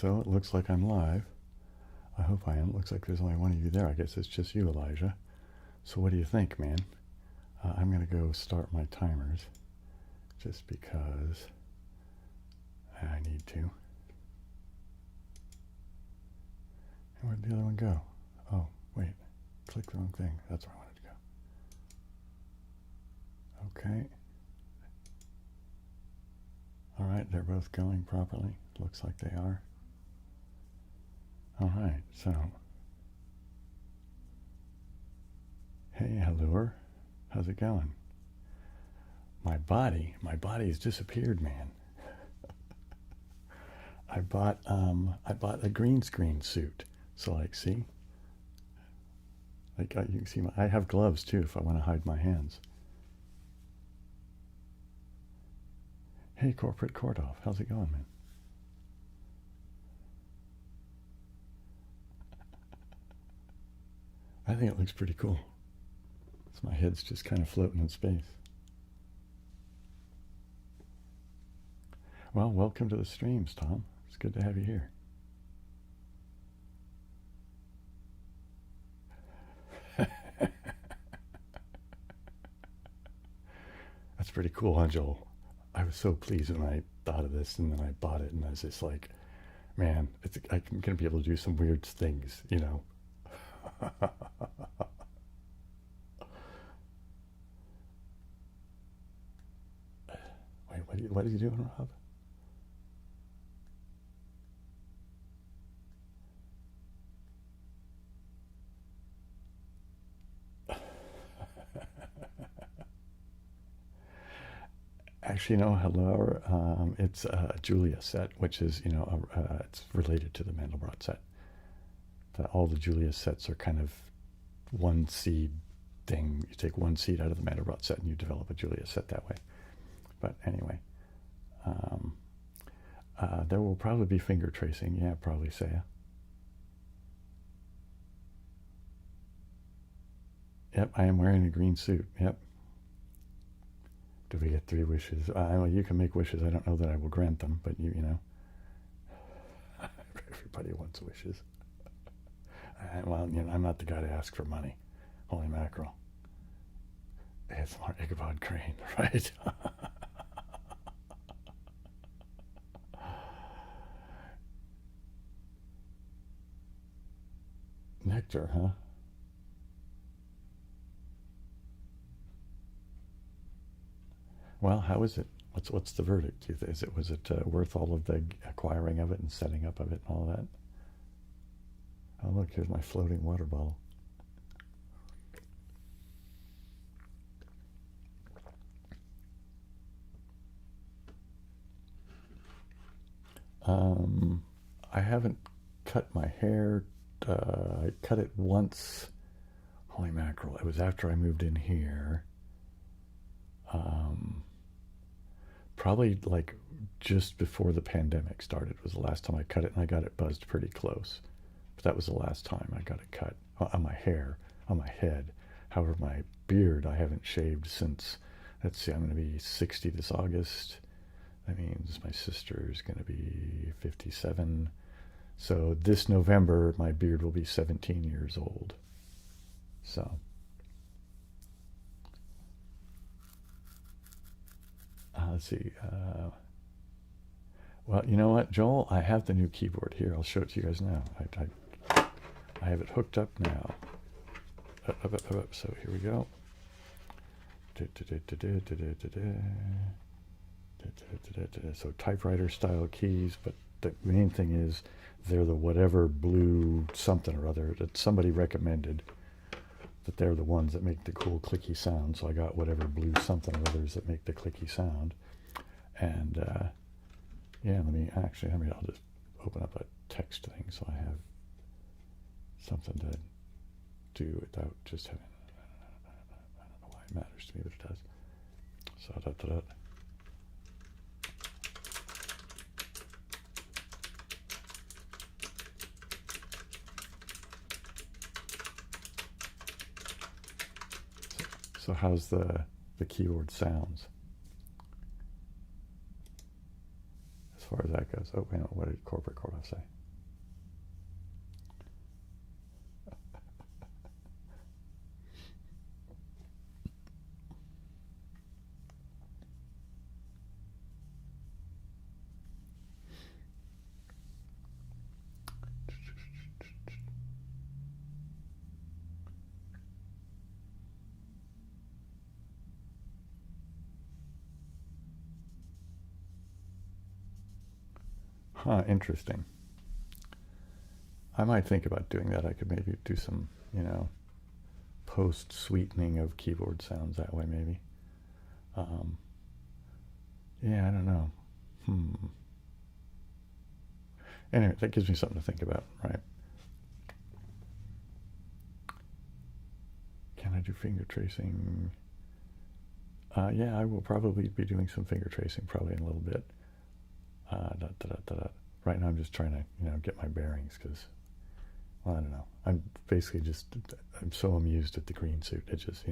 So it looks like I'm live. I hope I am. It looks like there's only one of you there. I guess it's just you, Elijah. So what do you think, man? I'm going to go start my timers just because I need to. And where'd the other one go? Oh, wait. Click the wrong thing. That's where I wanted to go. Okay. All right, they're both going properly. Looks like they are. All right, so. Hey, Allure. How's it going? My body's disappeared, man. I bought a green screen suit. So like, see? Like you can see, I have gloves too if I want to hide my hands. Hey, Corporate Kordoff, how's it going, man? I think it looks pretty cool. So my head's just kind of floating in space. Well, welcome to the streams, Tom. It's good to have you here. That's pretty cool, huh, Joel? I was so pleased when I thought of this, and then I bought it, and I was just like, man, I'm going to be able to do some weird things, you know. Wait, what are you doing, Rob? Actually, no, hello. It's a Julia set, which is, you know, it's related to the Mandelbrot set. All the Julia sets are kind of one seed thing. You take one seed out of the Mandelbrot set and you develop a Julia set that way. But anyway, there will probably be finger tracing. Yeah, probably, Saya. Yep, I am wearing a green suit. Yep. Do we get 3 wishes? Well, you can make wishes. I don't know that I will grant them, but you know. Everybody wants wishes. Well, you know, I'm not the guy to ask for money. Holy mackerel. It's more Ichabod Crane, right? Nectar, huh? Well, how is it? What's the verdict? Was it worth all of the acquiring of it and setting up of it and all that? Oh, look, here's my floating water bottle. I haven't cut my hair. I cut it once. Holy mackerel. It was after I moved in here. Probably like just before the pandemic started was the last time I cut it, and I got it buzzed pretty close. But that was the last time I got it cut on my hair, on my head. However, my beard I haven't shaved since, let's see, I'm going to be 60 this August. That means my sister's going to be 57. So this November, my beard will be 17 years old. So. Let's see. Well, you know what, Joel? I have the new keyboard here. I'll show it to you guys now. I have it hooked up now. So here we go. So typewriter style keys, but the main thing is they're the whatever blue something or other that somebody recommended, that they're the ones that make the cool clicky sound. So I got whatever blue something or others that make the clicky sound. And yeah, I'll just open up a text thing so I have something to do without just having, I don't know why it matters to me, but it does. So So how's the keyboard sounds? As far as that goes. Oh, wait, what did Corporate Corva say? Huh, interesting. I might think about doing that. I could maybe do some, post-sweetening of keyboard sounds that way, maybe. Yeah, I don't know. Anyway, that gives me something to think about, right? Can I do finger tracing? Yeah, I will probably be doing some finger tracing probably in a little bit. Right now I'm just trying to, get my bearings because, well, I don't know. I'm basically I'm so amused at the green suit. It just,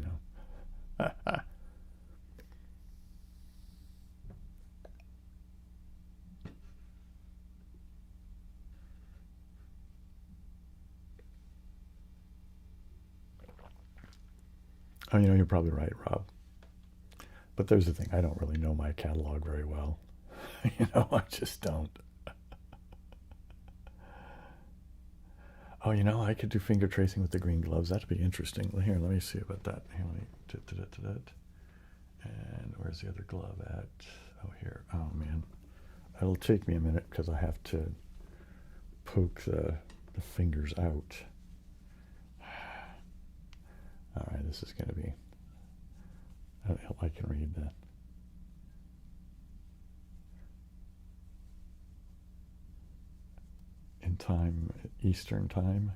Oh, you're probably right, Rob. But there's the thing. I don't really know my catalog very well. I just don't. Oh, I could do finger tracing with the green gloves. That'd be interesting. Here, let me see about that. Here, and where's the other glove at? Oh, here. Oh, man. It'll take me a minute because I have to poke the fingers out. All right, this is going to be... I hope I can read that. In time, Eastern time.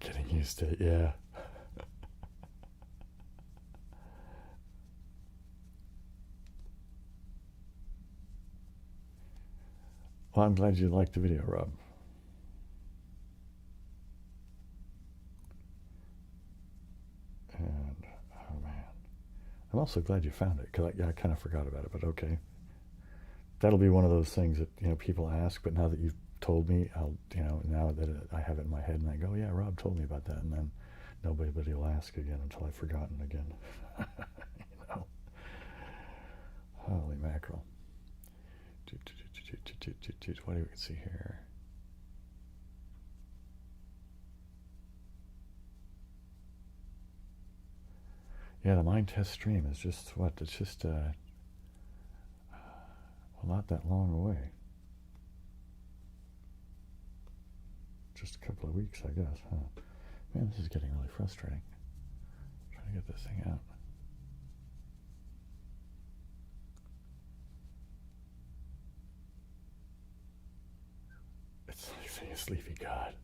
Getting used to it, yeah. Well, I'm glad you liked the video, Rob. And, oh man. I'm also glad you found it, because I kind of forgot about it, but okay. That'll be one of those things that, people ask, but now that you've told me, I'll, now that I have it in my head, and I go, yeah, Rob told me about that, and then nobody will ask again until I've forgotten again. Holy mackerel. What do we see here? Yeah, the mind test stream is just what? It's just well, not that long away. Just a couple of weeks, I guess, huh? Man, this is getting really frustrating. I'm trying to get this thing out. It's like a sleepy god.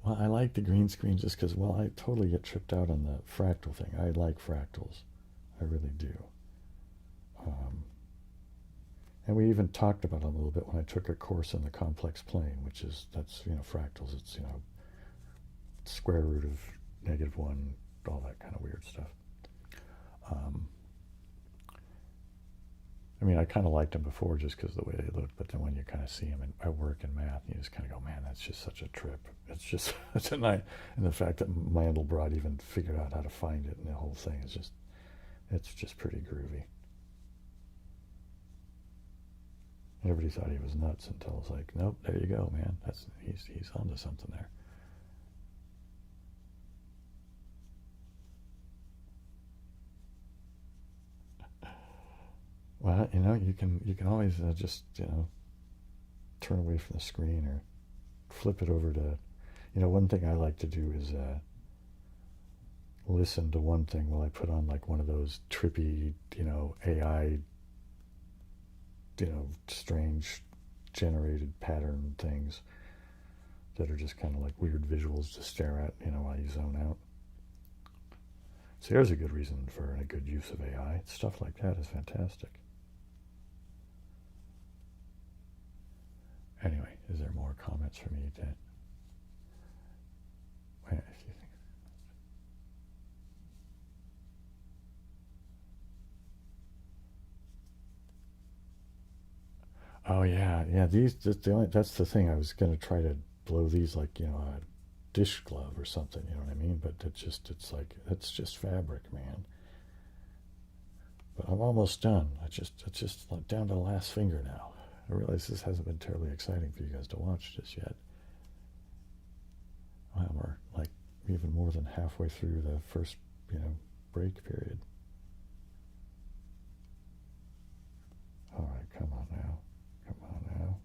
Well, I like the green screen just because, well, I totally get tripped out on the fractal thing. I like fractals. I really do. And we even talked about it a little bit when I took a course in the complex plane, that's fractals. It's, square root of -1, all that kind of weird stuff. I mean, I kind of liked them before just because of the way they looked, but then when you kind of see them at work in math, you just kind of go, man, that's just such a trip. It's just such a night. And the fact that Mandelbrot even figured out how to find it and the whole thing is it's just pretty groovy. Everybody thought he was nuts until it's like, nope, there you go, man. He's onto something there. Well, you can always just turn away from the screen or flip it over to, one thing I like to do is listen to one thing while I put on like one of those trippy, AI, strange generated pattern things that are just kind of like weird visuals to stare at, while you zone out. So there's a good reason for a good use of AI. Stuff like that is fantastic. Anyway, is there more comments for me to... Oh yeah, yeah. That's the thing. I was gonna try to blow these like a dish glove or something. You know what I mean? But it's like it's just fabric, man. But I'm almost done. It's just like down to the last finger now. I realize this hasn't been terribly exciting for you guys to watch just yet. Wow, we're like even more than halfway through the first break period. All right, come on now. Come on now.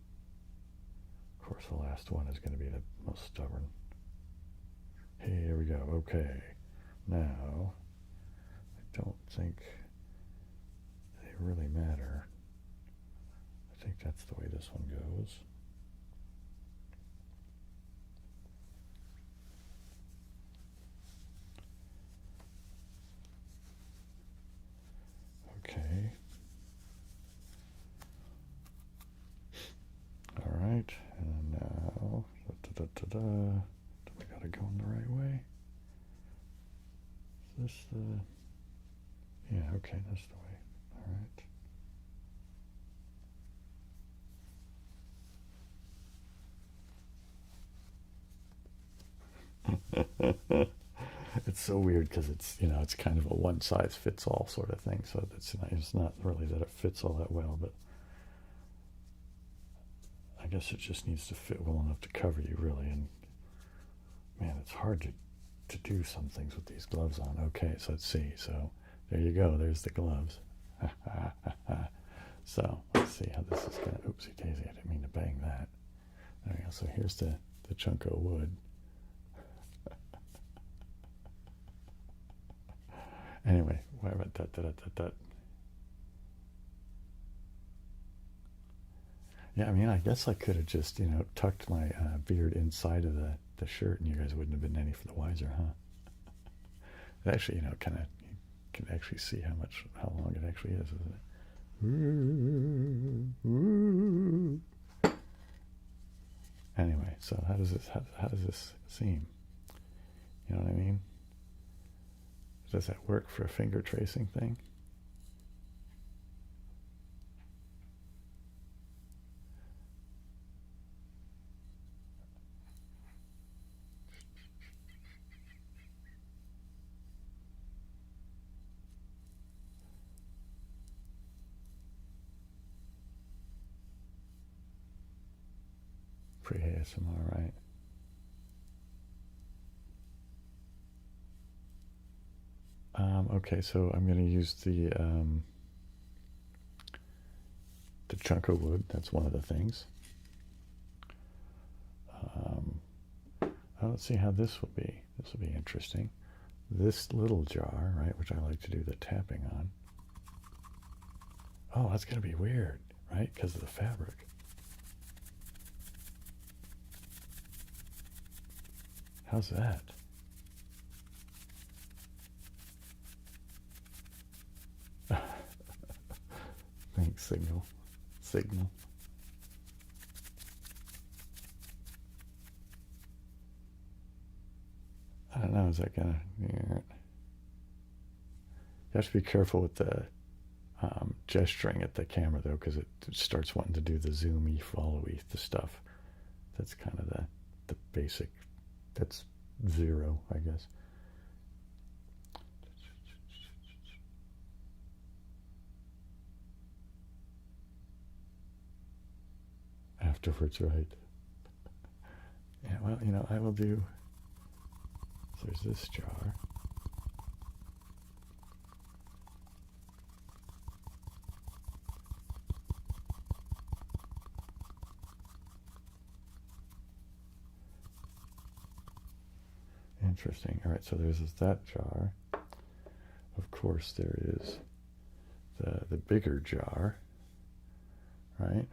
Of course, the last one is going to be the most stubborn. Here we go. Okay. Now, I don't think they really matter. I think that's the way this one goes. Okay. All right, and now, do we gotta go in the right way? Is this the, yeah, okay, that's the way. All right. It's so weird because it's kind of a one size fits all sort of thing. So it's not really that it fits all that well, but I guess it just needs to fit well enough to cover you really. And man, it's hard to do some things with these gloves on. Okay, so let's see. So there you go. There's the gloves. So let's see how this is gonna. Oopsie daisy! I didn't mean to bang that. There we go. So here's the chunk of wood. Anyway, why about that? Yeah, I mean, I guess I could have just, tucked my beard inside of the shirt, and you guys wouldn't have been any for the wiser, huh? It actually, kind of, you can actually see how long it actually is, isn't it? Anyway, so how does this seem? You know what I mean? Does that work for a finger tracing thing? Pre-ASMR, right? Okay, so I'm going to use the chunk of wood. That's one of the things. Let's see how this will be. This will be interesting. This little jar, right, which I like to do the tapping on. Oh, that's going to be weird, right, because of the fabric. How's that? Thanks, Signal. I don't know, is that gonna... Yeah. You have to be careful with the gesturing at the camera, though, because it starts wanting to do the zoomy, followy, the stuff. That's kind of the basic... That's 0, I guess. Afterwards, right? Yeah, well, I will do... So there's this jar. Interesting. All right, so there's that jar. Of course, there is the bigger jar, right?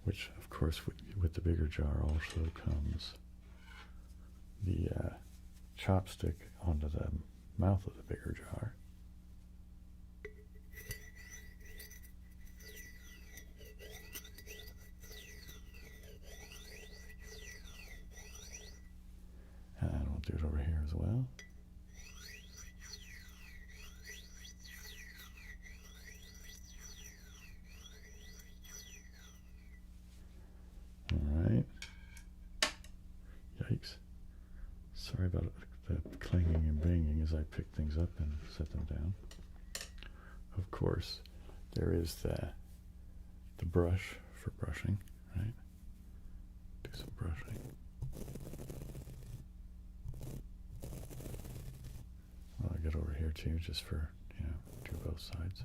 Which, of course, with the bigger jar also comes the chopstick onto the mouth of the bigger jar. And we'll do it over here as well. Sorry about the clanging and banging as I pick things up and set them down. Of course, there is the brush for brushing, right? Do some brushing. Well, I get over here too, just for, do both sides.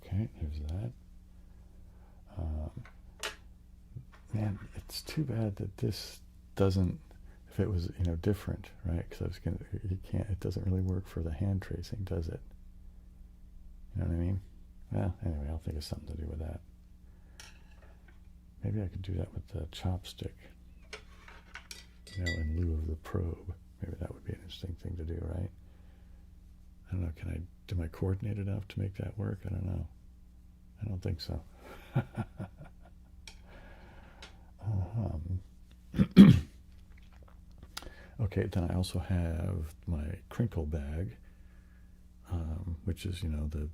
Okay, here's that. Man, it's too bad that this doesn't, if it was, different, right? Because I was gonna, it doesn't really work for the hand tracing, does it? You know what I mean? Well, anyway, I'll think of something to do with that. Maybe I could do that with the chopstick, in lieu of the probe. Maybe that would be an interesting thing to do, right? I don't know, am I coordinated enough to make that work? I don't know. I don't think so. Okay, then I also have my crinkle bag, which is, the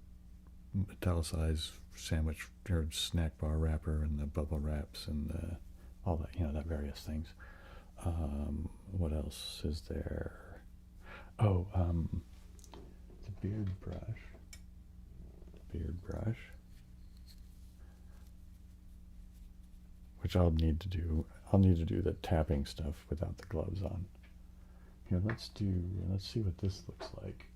italicized sandwich or snack bar wrapper and the bubble wraps and all that, that various things. What else is there? Oh, the beard brush. Which I'll need to do the tapping stuff without the gloves on. Here, let's see what this looks like.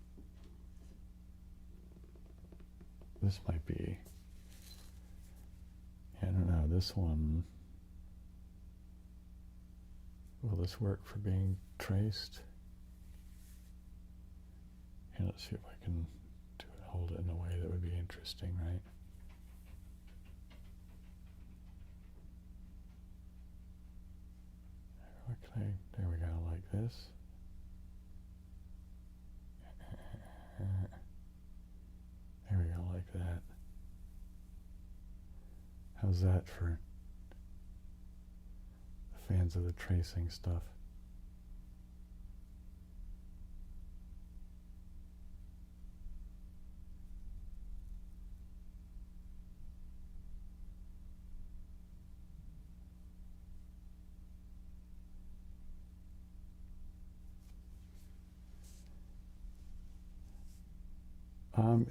This might be, I don't know, this one, will this work for being traced? Here, let's see if I can hold it in a way that would be interesting, right? Okay, there we go, like this. There we go, like that. How's that for the fans of the tracing stuff?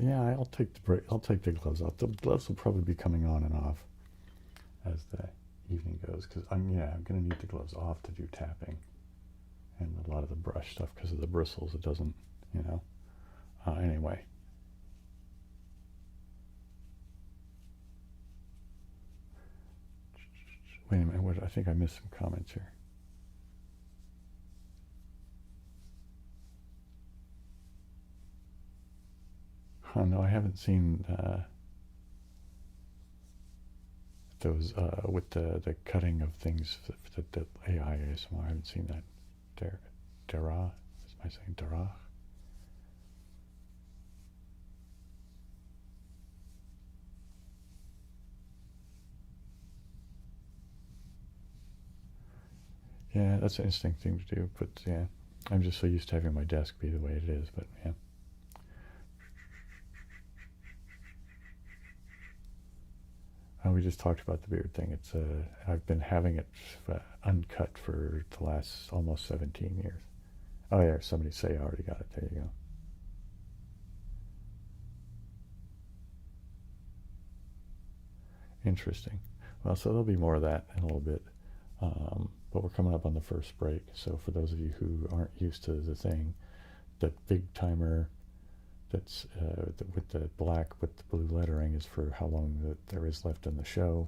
Yeah, I'll take the gloves off. The gloves will probably be coming on and off as the evening goes, because I'm going to need the gloves off to do tapping and a lot of the brush stuff because of the bristles. It doesn't, anyway. Wait a minute, I think I missed some comments here. Oh, no, I haven't seen those with the cutting of things, the AI ASMR. I haven't seen that. Dara? Am I saying Dara? Yeah, that's an interesting thing to do, but yeah, I'm just so used to having my desk be the way it is, but yeah. We just talked about the beard thing. It's I've been having it uncut for the last almost 17 years. Oh yeah, somebody say I already got it. There you go. Interesting. Well, so there'll be more of that in a little bit. But we're coming up on the first break. So for those of you who aren't used to the thing, the big timer that's with the black with the blue lettering is for how long there is left in the show.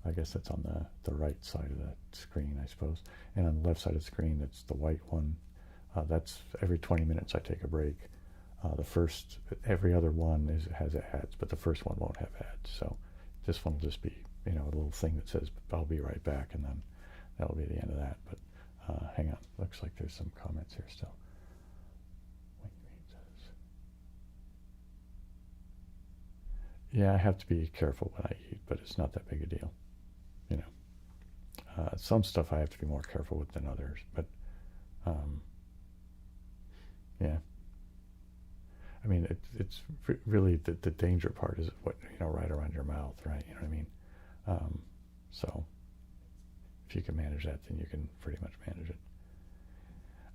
I guess that's on the right side of the screen, I suppose. And on the left side of the screen, that's the white one. That's every 20 minutes I take a break. Every other one has ads, but the first one won't have ads. So this one will just be, a little thing that says, I'll be right back, and then that'll be the end of that. But hang on, looks like there's some comments here still. Yeah, I have to be careful when I eat, but it's not that big a deal. Some stuff I have to be more careful with than others, but yeah. I mean, it's really the danger part is what, right around your mouth, right? You know what I mean? So if you can manage that, then you can pretty much manage it.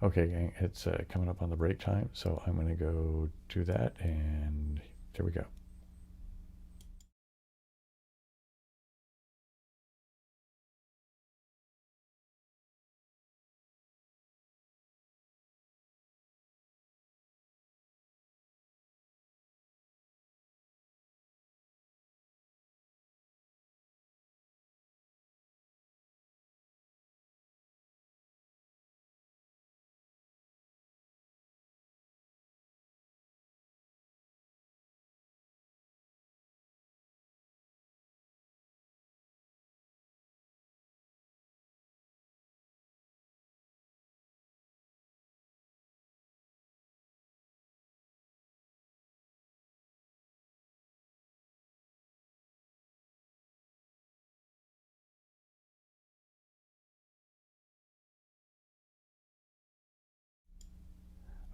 Okay, gang, it's coming up on the break time, so I'm going to go do that, and there we go.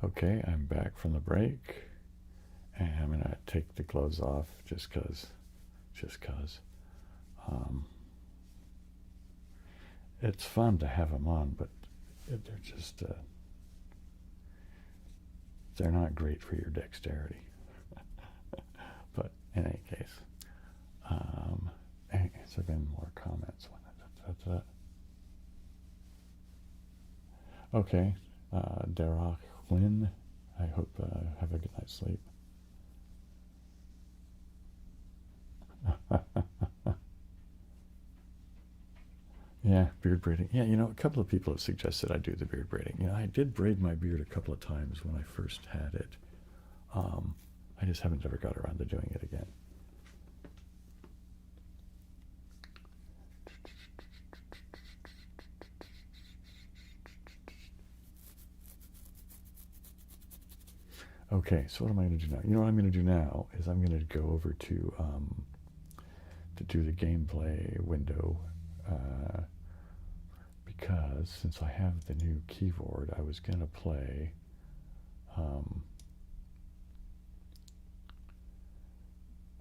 Okay, I'm back from the break, and I'm going to take the gloves off just because. It's fun to have them on, but they're just, they're not great for your dexterity. But in any case, has there been more comments? Okay, Darach Quinn, I hope have a good night's sleep. Yeah, beard braiding. Yeah, you know, a couple of people have suggested I do the beard braiding. You know, I did braid my beard a couple of times when I first had it. I just haven't ever got around to doing it again. Okay, so what am I going to do now? You know what I'm going to do now is I'm going to go over to do the gameplay window, because since I have the new keyboard, I was going to play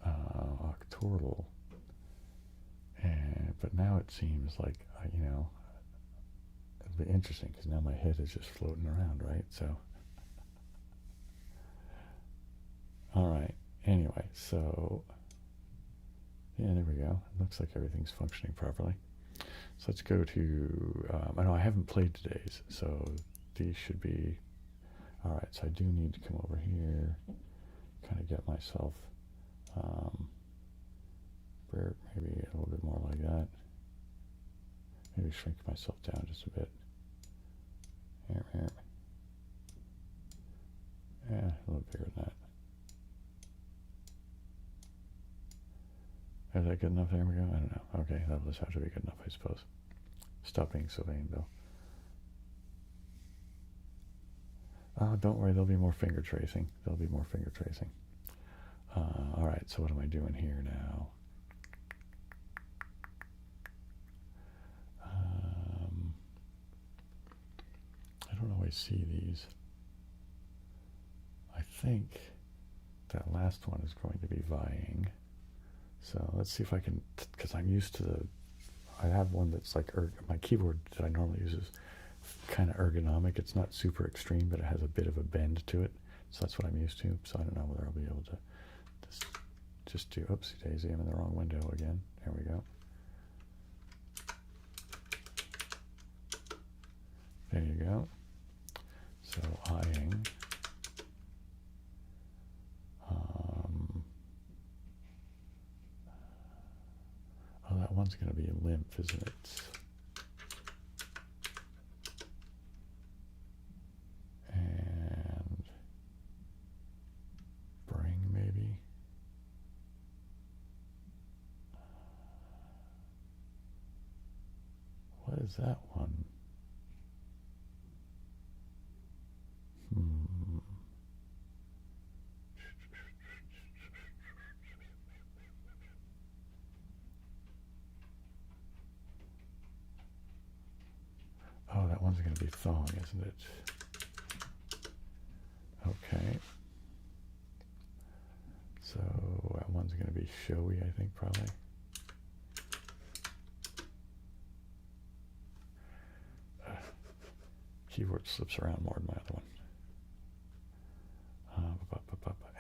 Octortle, but now it seems like, you know, it'll be interesting because now my head is just floating around, right? So, all right. Anyway, so yeah, there we go. It looks like everything's functioning properly. So let's go to. I know I haven't played today's, so these should be. All right. So I do need to come over here, kind of get myself. Maybe a little bit more like that. Maybe shrink myself down just a bit. Here. Yeah, a little bigger than that. Is that good enough? There we go. I don't know. Okay, that'll just have to be good enough, I suppose. Stop being so vain, though. Oh, don't worry. There'll be more finger tracing. All right. So what am I doing here now? I don't always see these. I think that last one is going to be vying. So let's see if I can, because I'm used to I have one that's like, my keyboard that I normally use is kind of ergonomic. It's not super extreme, but it has a bit of a bend to it. So that's what I'm used to. So I don't know whether I'll be able to just do, oopsie daisy, I'm in the wrong window again. There we go. There you go. So eyeing. Oh, that one's going to be lymph, isn't it? And brain, maybe. What is that one? Oh, that one's going to be thong, isn't it? Okay. So that one's going to be showy, I think, probably. keyboard slips around more than my other one.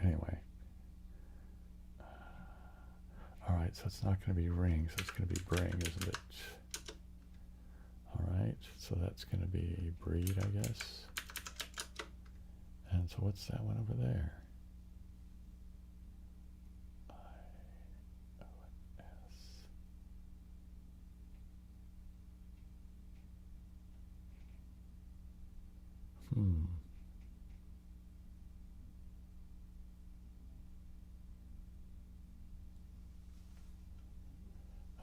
Anyway. Alright, so it's not going to be ring, so it's going to be bring, isn't it? Alright, so that's going to be breed, I guess. And so what's that one over there? I-O-N-S.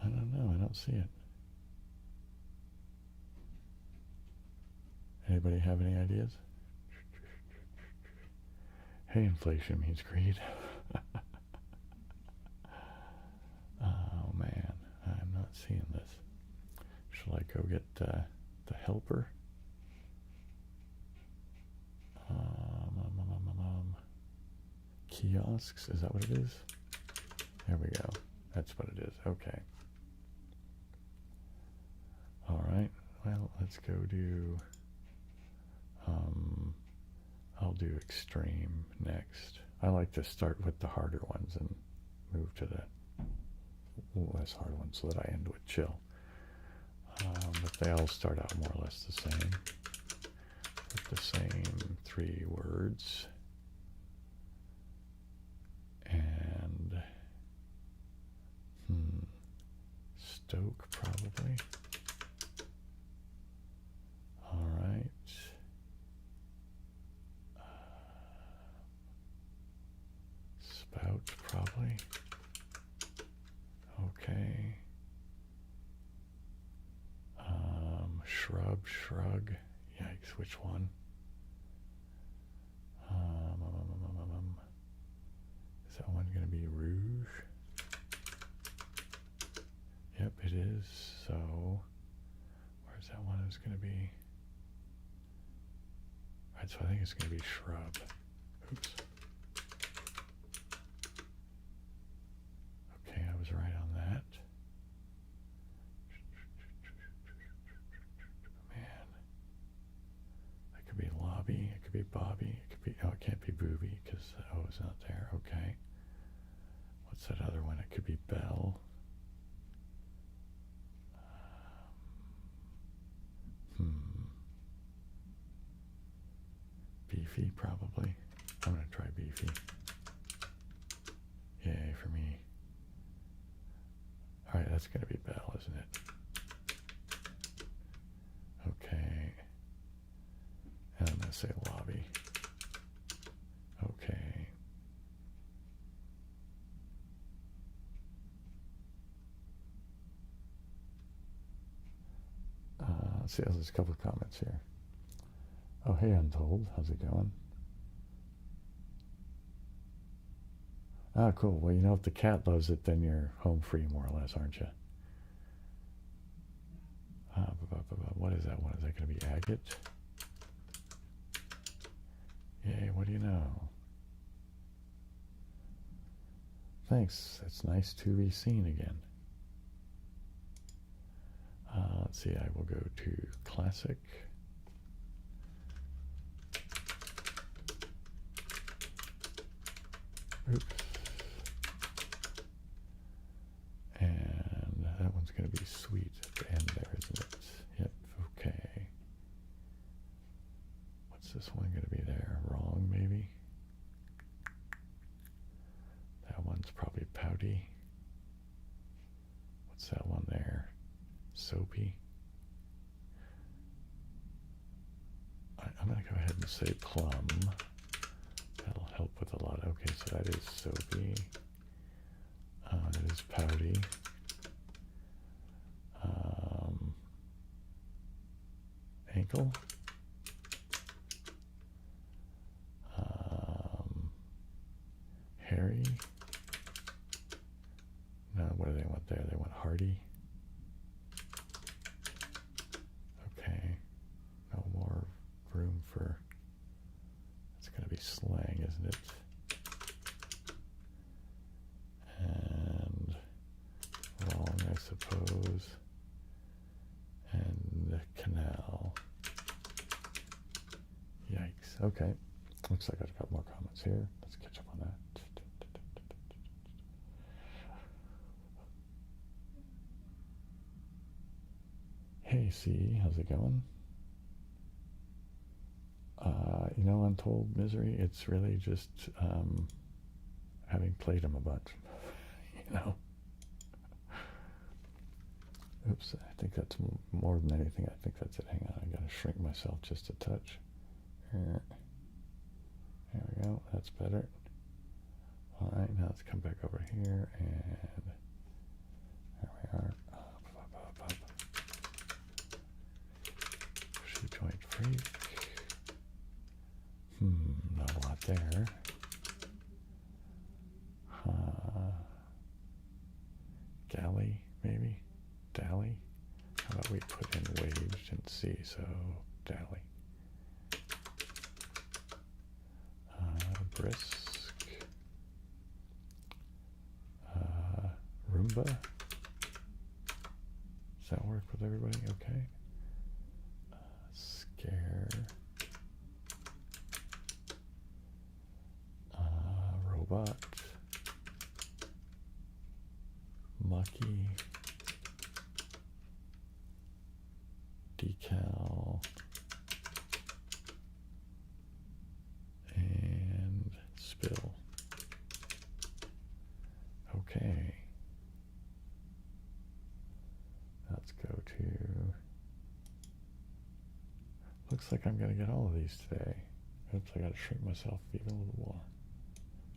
I don't know, I don't see it. Anybody have any ideas? Hey, inflation means greed. Oh man, I'm not seeing this. Shall I go get the helper? Kiosks, is that what it is? There we go. That's what it is. Okay. All right. Well, let's go do. I'll do extreme next. I like to start with the harder ones and move to the less hard ones so that I end with chill. But they all start out more or less the same. With the same 3 words. And Stoke probably. All right. Spout probably. Okay. Shrug. Yikes, which one? Is that one going to be rouge? Yep, it is. So, where's that one? It's going to be. Alright, so I think it's going to be shrub. Oops. Okay, I was right on that. Man. That could be lobby, it could be Bobby, it could be, oh, it can't be booby because the O is not there. Okay. What's that other one? It could be Bell. Beefy, probably. I'm going to try beefy. Yay for me. Alright, that's going to be Bell, isn't it? Okay. And I'm going to say lobby. Okay. Let's see, there's a couple of comments here. Oh, hey, Untold. How's it going? Ah, cool. Well, you know, if the cat loves it, then you're home free, more or less, aren't you? What is that one? Is that going to be agate? Yay, what do you know? Thanks. It's nice to be seen again. Let's see, I will go to classic. Oops. And that one's going to be sweet at the end there, isn't it? Yep, okay. What's this one going to be there? Wrong, maybe? That one's probably pouty. What's that one there? Soapy. I'm going to go ahead and say plum. That'll help with a lot. Okay, so that is soapy. It is pouty. Ankle. Hairy. No, what do they want there? They want hardy. Okay. No more room for. It's going to be slang, isn't it? And wrong, I suppose. And canal. Okay. Looks like I've got more comments here. Let's catch up on that. Hey, C, how's it going? You know, Untold Misery, it's really just having played them a bunch, you know. Oops, I think that's more than anything. I think that's it. Hang on, I gotta shrink myself just a touch. There we go, that's better. All right, now let's come back over here, and there we are. Up. Shoe joint freak. Not a lot there. Galley, maybe? Dally? How about we put in waged and see, so Dally. Brisk. Roomba. Does that work with everybody? Okay. Scare. Robot. Mucky. Decal. And spill. Okay. Let's go to... Looks like I'm going to get all of these today. Oops, I got to shrink myself even a little more.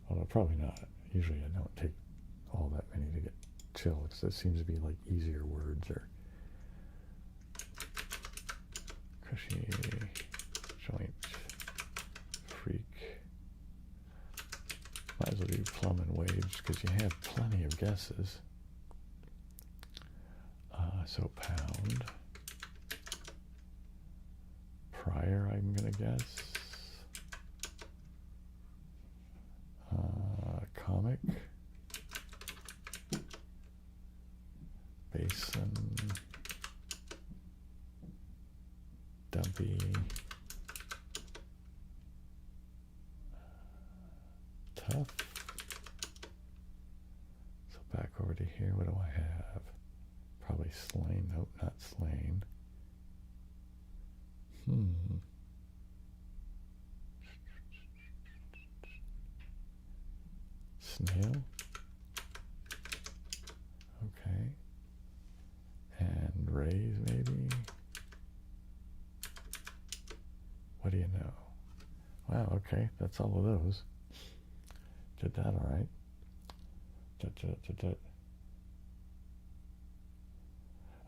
Although probably not. Usually I don't take all that many to get chill, because it seems to be like easier words, or cushy, joint, freak. Might as well do plum and wage, because you have plenty of guesses. So pound. Prior, I'm going to guess. Comic. Basin. Dumpy. Tough. So back over to here, what do I have? Probably slain. Nope, not slain. Snail. Okay. And raise, maybe. What do you know? Wow, okay, that's all of those. Did that all right.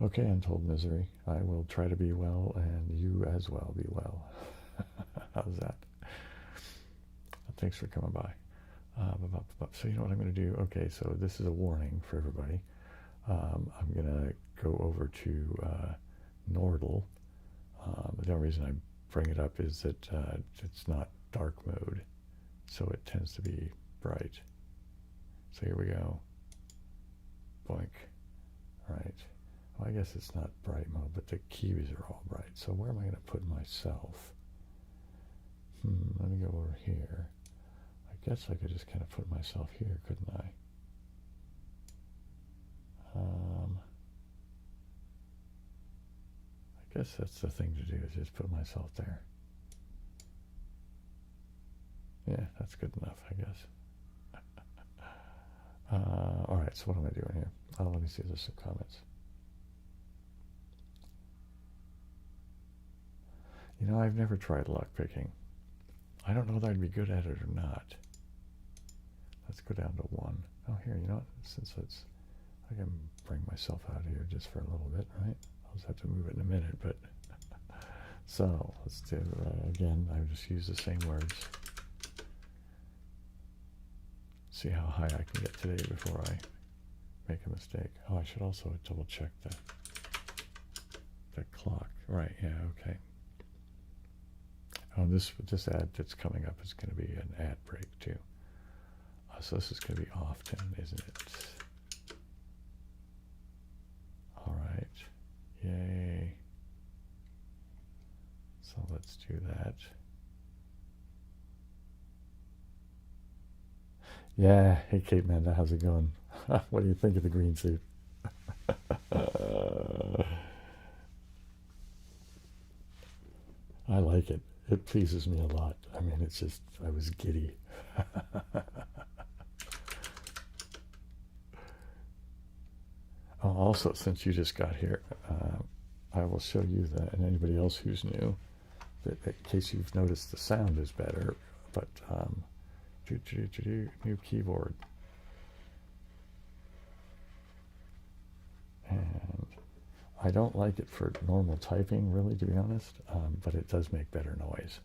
Okay, Untold Misery. I will try to be well, and you as well be well. How's that? Thanks for coming by. So you know what I'm going to do? Okay, so this is a warning for everybody. I'm going to go over to Nordle. The only reason I bring it up is that it's not dark mode, so it tends to be bright. So here we go. Boink. All right. Well, I guess it's not bright mode, but the keys are all bright. So where am I going to put myself? Let me go over here. I guess I could just kind of put myself here, couldn't I? I guess that's the thing to do, is just put myself there. Yeah, that's good enough, I guess. All right, so what am I doing here? Oh, let me see if there's some comments. You know, I've never tried lock picking. I don't know that I'd be good at it or not. Let's go down to 1. Oh, here, you know what? Since it's, I can bring myself out here just for a little bit, right? I'll just have to move it in a minute, but so let's do again. I just use the same words. See how high I can get today before I make a mistake. Oh, I should also double check the clock. Right? Yeah. Okay. Oh, this ad that's coming up is going to be an ad break too. So this is going to be often, isn't it? All right. Yay. So let's do that. Yeah, hey Kate Manda, how's it going? What do you think of the green suit? I like it. It pleases me a lot. I mean, it's just, I was giddy. Oh, also, since you just got here, I will show you that, and anybody else who's new, that in case you've noticed the sound is better, but new keyboard. And I don't like it for normal typing, really, to be honest, but it does make better noise.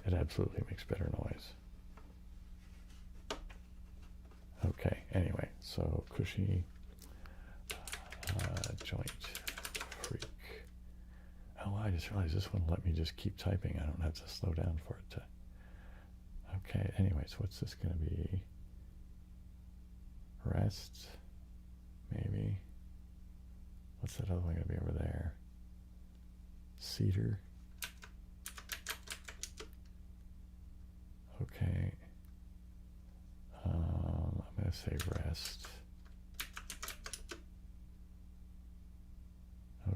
It absolutely makes better noise. Okay, anyway, so cushy joint freak. Oh, I just realized this one let me just keep typing. I don't have to slow down for it to. Okay, anyways, what's this going to be? Rest, maybe. What's that other one going to be over there? Cedar. Okay. I'm going to say rest.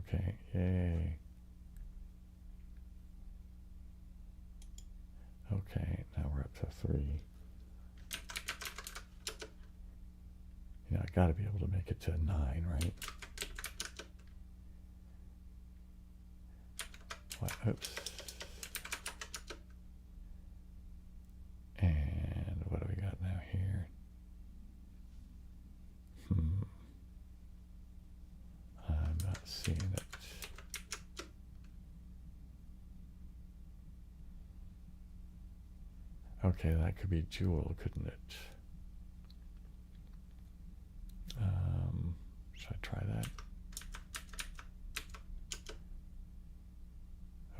Okay, yay. Okay, now we're up to 3. You know, I got to be able to make it to 9, right? What? Oops. And what do we got now here? I'm not seeing it. Okay, that could be Jewel, couldn't it? Should I try that?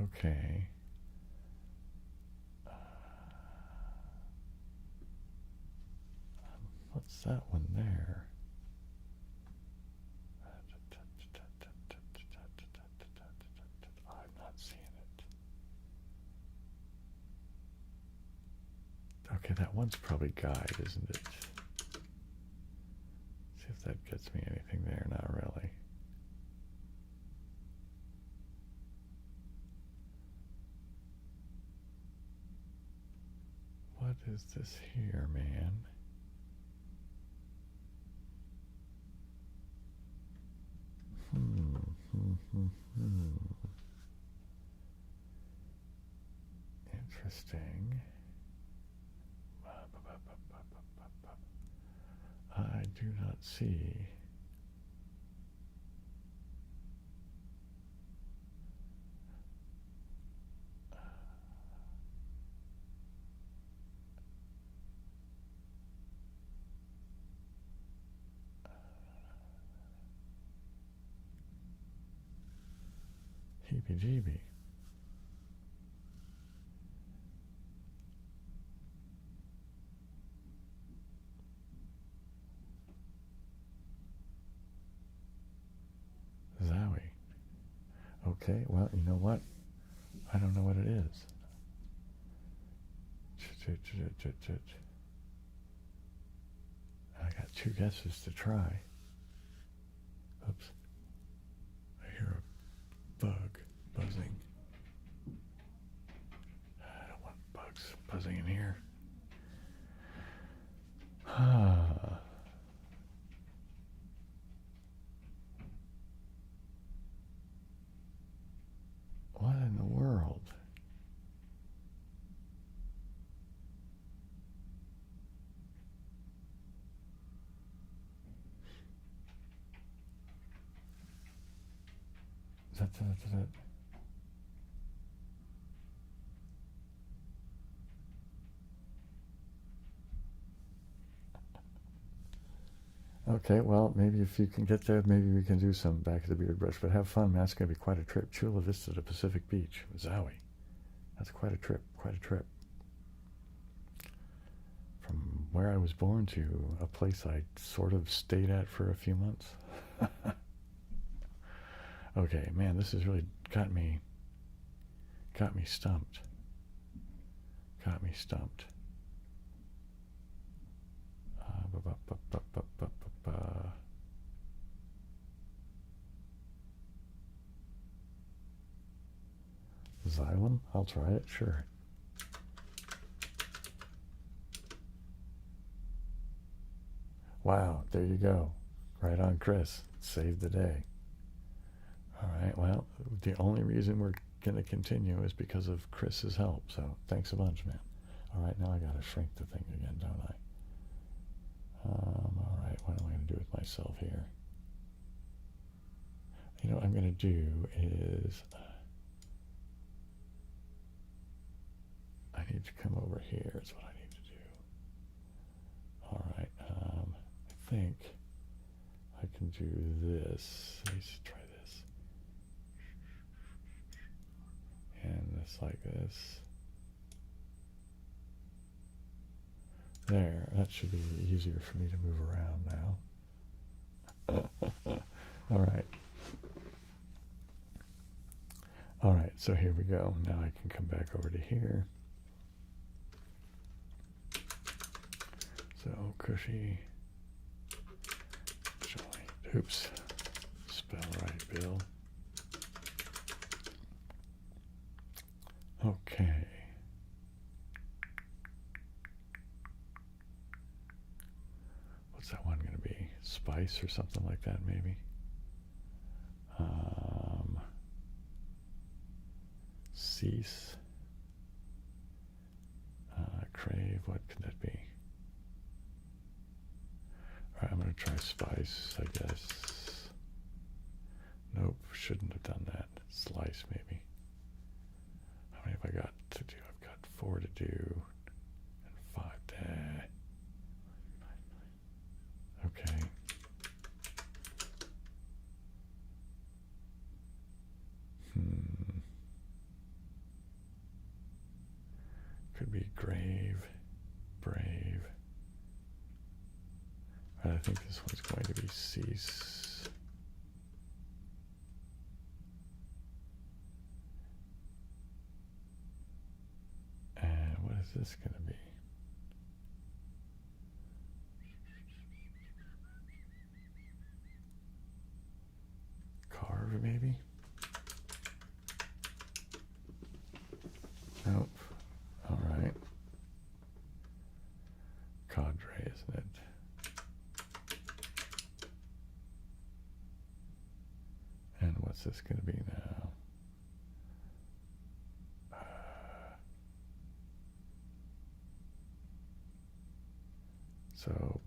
Okay. What's that one there? I'm not seeing it. Okay, that one's probably guide, isn't it? See if that gets me anything there. Not really. What is this here, man? Interesting. I do not see. Heebie-jeebie. Zowie. Okay, well, you know what? I don't know what it is. I got 2 guesses to try. Oops. I hear a bug buzzing. I don't want bugs buzzing in here. What in the world? Okay, well, maybe if you can get there, maybe we can do some back of the beard brush. But have fun, man. It's going to be quite a trip. Chula Vista to Pacific Beach. Zowie. That's quite a trip. Quite a trip. From where I was born to a place I sort of stayed at for a few months. Okay, man, this has really got me stumped. Got me stumped. try one? I'll try it, sure. Wow, there you go. Right on, Chris. Saved the day. All right, well, the only reason we're going to continue is because of Chris's help, so thanks a bunch, man. All right, now I got to shrink the thing again, don't I? All right, what am I going to do with myself here? You know what I'm going to do is I need to come over here is what I need to do. All right, I think I can do this. Let's try this. And it's like this. There, that should be easier for me to move around now. All right. All right, so here we go. Now I can come back over to here. So cushy joint. Oops. Spell right, Bill. Okay. What's that one going to be? Spice or something like that, maybe? Cease. Crave, what could that be? All right, I'm going to try spice, I guess. Nope, shouldn't have done that. Slice, maybe. How many have I got to do? I've got 4 to do, and 5 to... Okay. Could be grave, brave. I think this one's going to be cease. And what is this going to be? Carve, maybe? Nope. All right. Cadre, isn't it? And what's this going to be now? So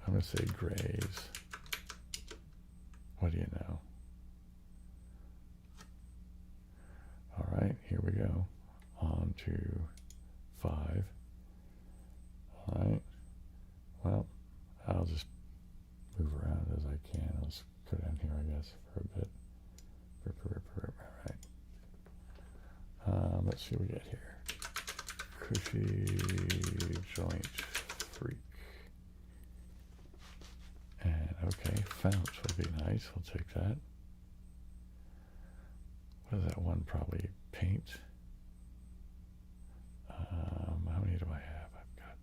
I'm going to say graves. What do you know? All right, here we go. On to 5. All right. Well, I'll just move around as I can. I'll just go down here, I guess, for a bit. All right. Let's see what we get here. Cushy joint freak. And okay, founts would be nice. We'll take that. What is that one? Probably paint. How many do I have? I've got.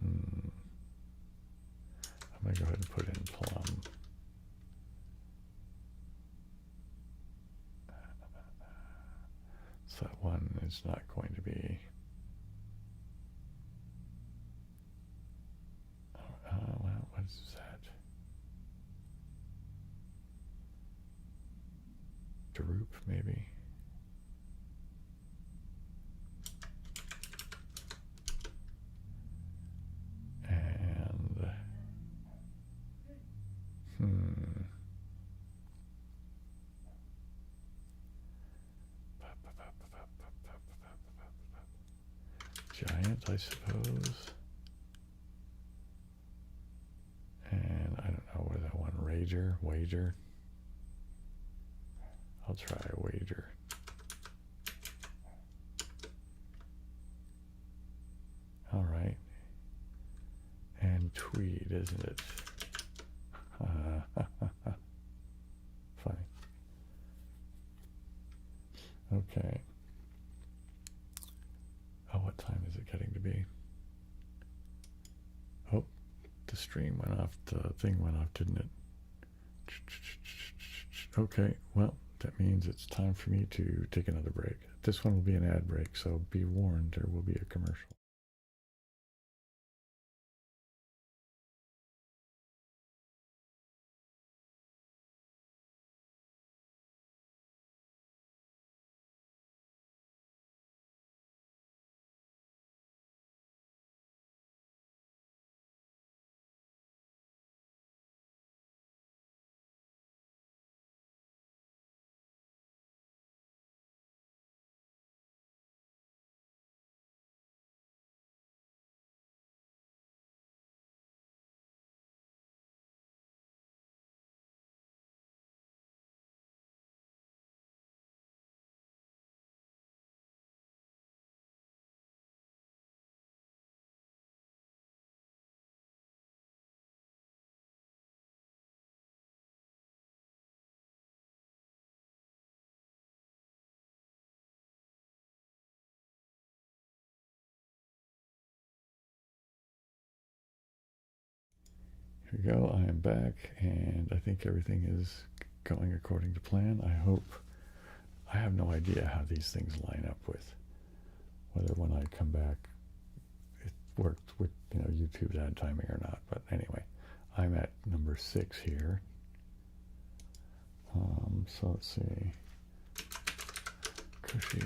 I'm going to go ahead and put in plum. So that one is not going to be. Well, what is that? Droop, maybe. And giant, I suppose. And I don't know what that one, wager. I'll try a wager. All right. And tweed, isn't it? Funny. Okay. Oh, what time is it getting to be? Oh, The stream went off, the thing went off, didn't it? Okay, well, that means it's time for me to take another break. This one will be an ad break, so be warned, there will be a commercial. Here we go, I am back, and I think everything is going according to plan. I hope. I have no idea how these things line up with whether when I come back it worked with, you know, YouTube's ad timing or not. But anyway, I'm at number 6 here. So let's see. Cushy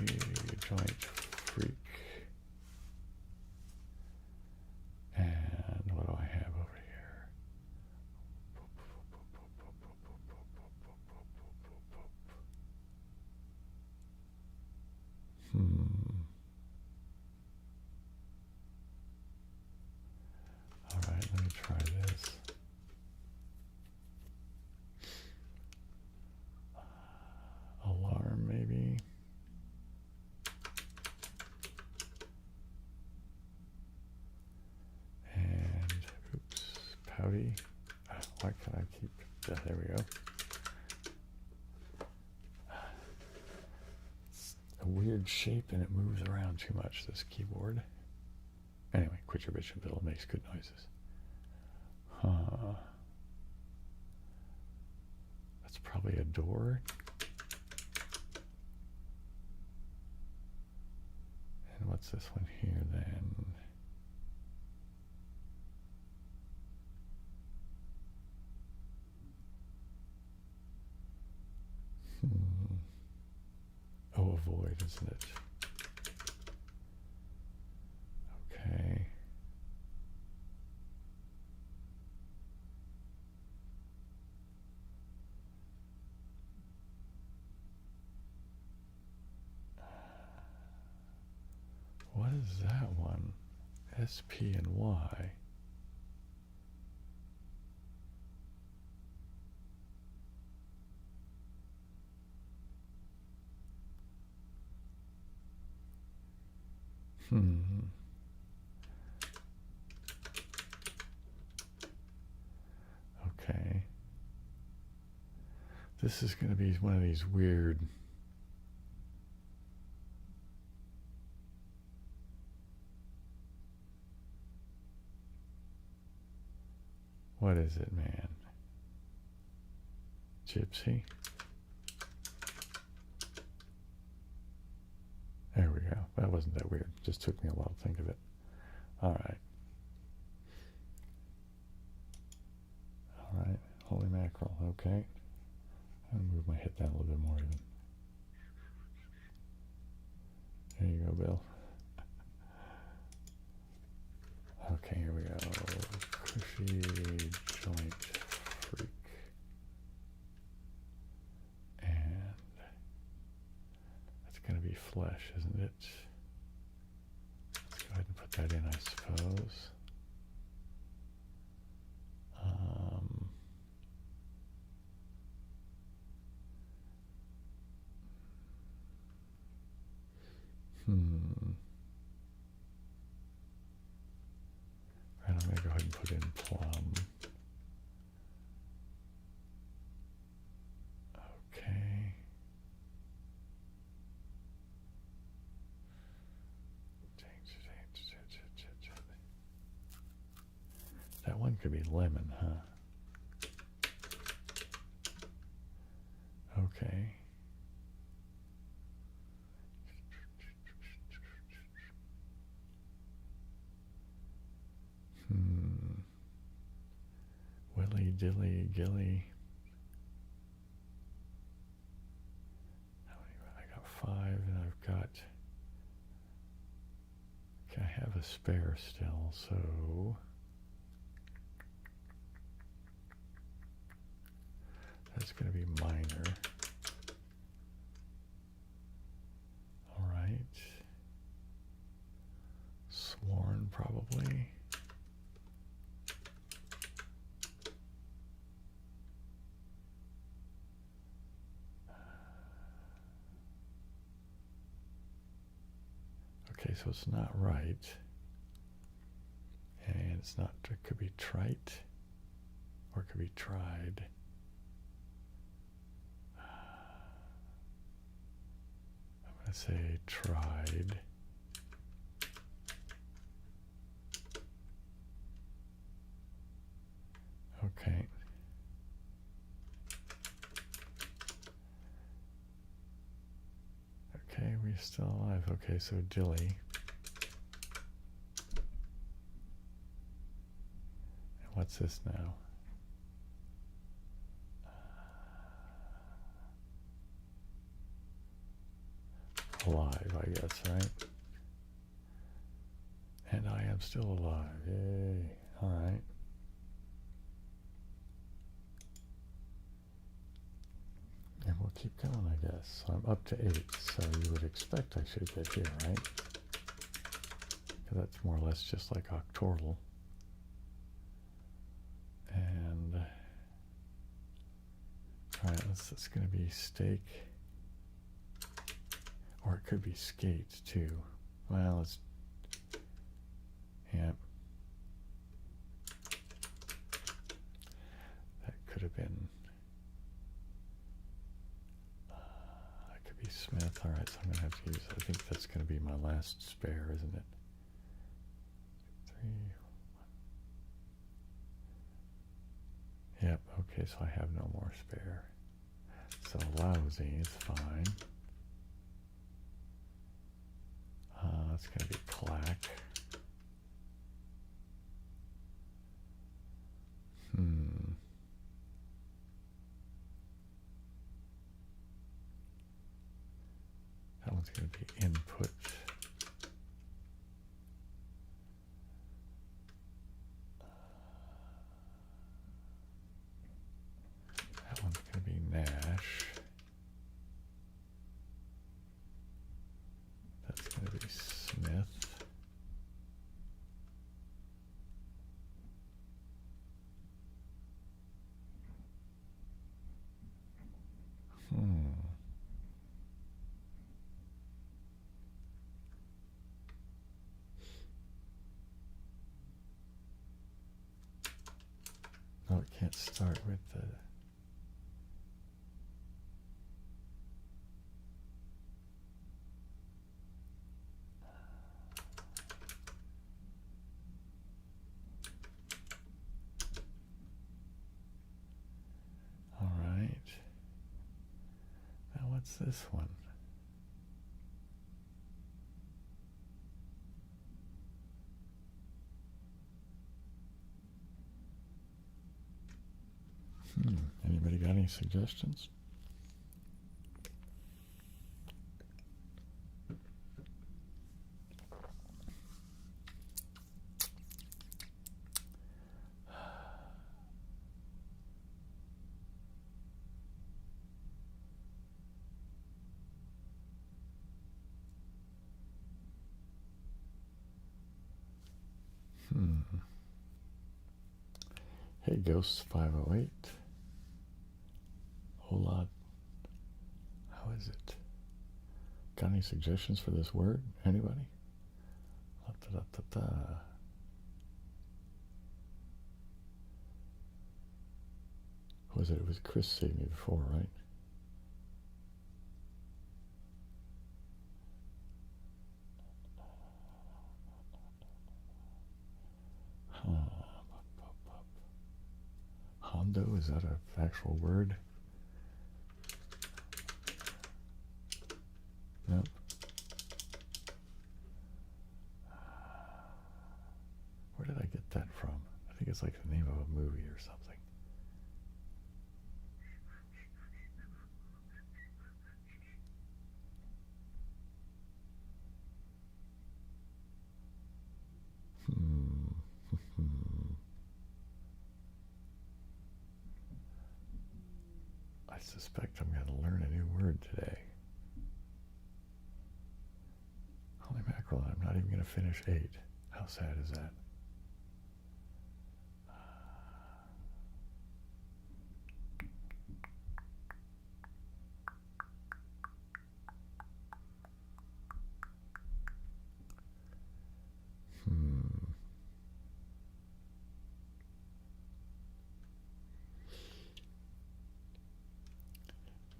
joint freak. And what do I have over here? All right, let me try this. Alarm, maybe. And oops, pouty. Why can't I keep that? There we go. It's a weird shape and it moves around too much, this keyboard. Anyway, quit your bitch and Bill makes good noises. That's probably a door. And what's this one here then? Oh, a void, isn't it? Okay. What is that one? SP and Y. Okay. This is going to be one of these weird. What is it, man? Gypsy? There we go. That wasn't that weird. Just took me a while to think of it. All right. All right. Holy mackerel. Okay. I'll move my head down a little bit more even. There you go, Bill. Okay, here we go. Cushy joint freak. And that's going to be flesh, isn't it? Let's go ahead and put that in, I suppose. Right, I'm going to go ahead and put in plum. Okay. That one could be lemon, huh? Okay. Willy dilly gilly. How many? I got 5, and I've got. Okay, I have a spare still, so that's going to be minor. All right. Sworn, probably. Okay, so it's not right. And it's not, it could be trite, or it could be tried. I'm going to say tried. Okay. Okay, we're still alive. Okay, so dilly. And what's this now? Alive, I guess, right? And I am still alive. Yay. All right. And we'll keep going, I guess. So I'm up to 8, so you would expect I should get here, right? Because that's more or less just like octortal. And, all right, it's going to be steak. Or it could be skate, too. Well, it's, yeah. That could have been, that could be Smith. All right, so I'm going to have to use, I think that's going to be my last spare, isn't it? 3, 1. Yep, okay, so I have no more spare. So lousy is fine. That's going to be clack. That one's going to be input. That one's going to be Nash. That's going to be Smith. No, it can't start with the... All right. Now what's this one? Anybody got any suggestions? Hey, Ghosts 508. Hola. How is it? Got any suggestions for this word? Anybody? What was it? It was Chris saved me before, right? Hondo, is that an actual word? Nope. Where did I get that from? I think it's like the name of a movie or something. I suspect I'm going to learn a new word today. Holy mackerel, I'm not even going to finish 8. How sad is that?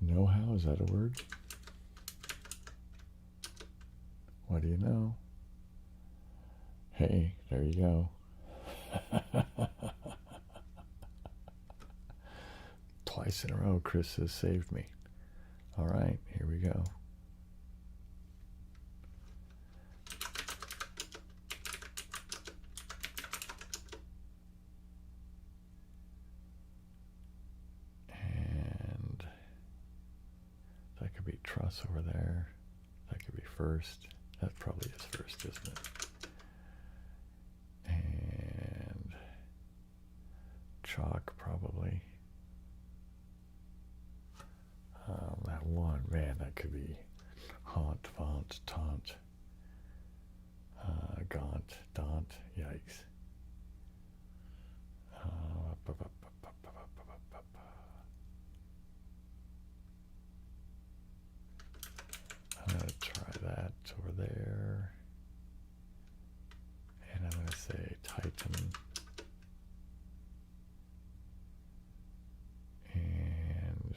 Know-how, is that a word? What do you know? Hey, there you go. Twice in a row, Chris has saved me. All right, here we go. And that could be truss over there. That could be first. That probably is first, isn't it? And chalk, probably. That one, man, that could be haunt, font, taunt, gaunt, daunt, yikes. I'm going to try that over there. And I'm going to say Titan. And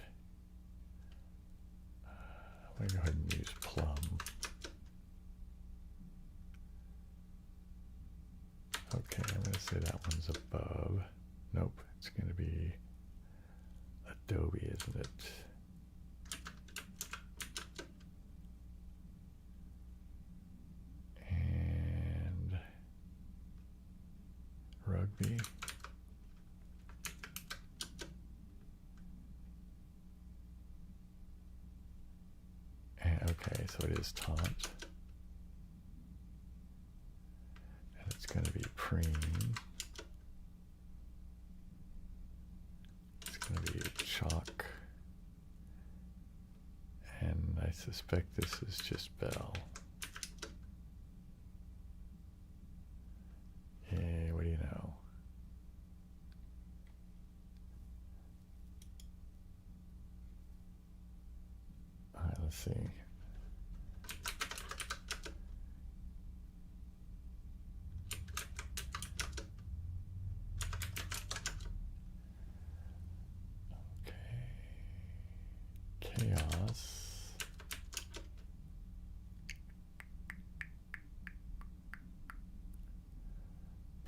I'm going to go ahead and use plum. Okay, I'm going to say that one's above. Nope, it's going to be Adobe, isn't it? And rugby. And okay, so it is taunt. And it's going to be preen. It's going to be chalk. And I suspect this is just bell. Yay, what do you know? All right, let's see. Okay. Chaos.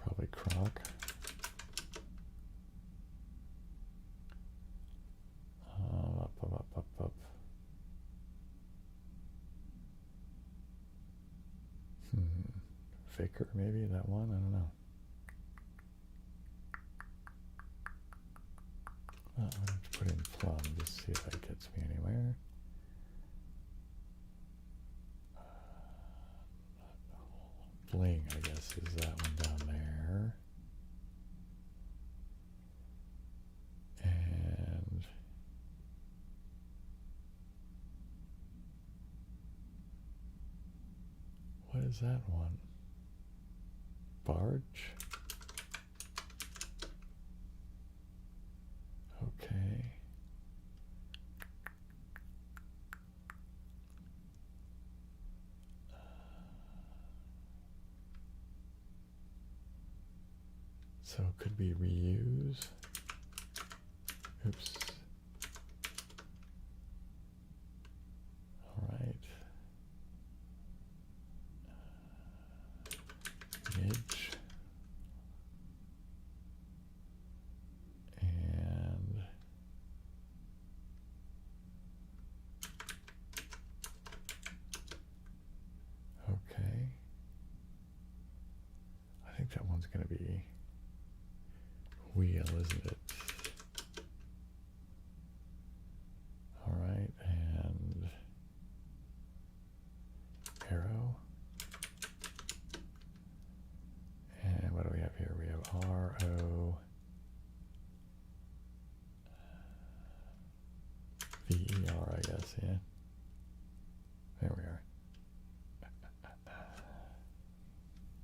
Probably croc. Up. Vicar, maybe, that one? I don't know. I'm going to put in plum, just see if that gets me anywhere. Bling, I guess, is that one down there. And what is that one? Barge? Okay. So it could be reuse. Oops. All right. Midge. And that one's going to be wheel, isn't it? All right, and arrow. And what do we have here? We have R-O V-E-R, I guess, yeah. There we are.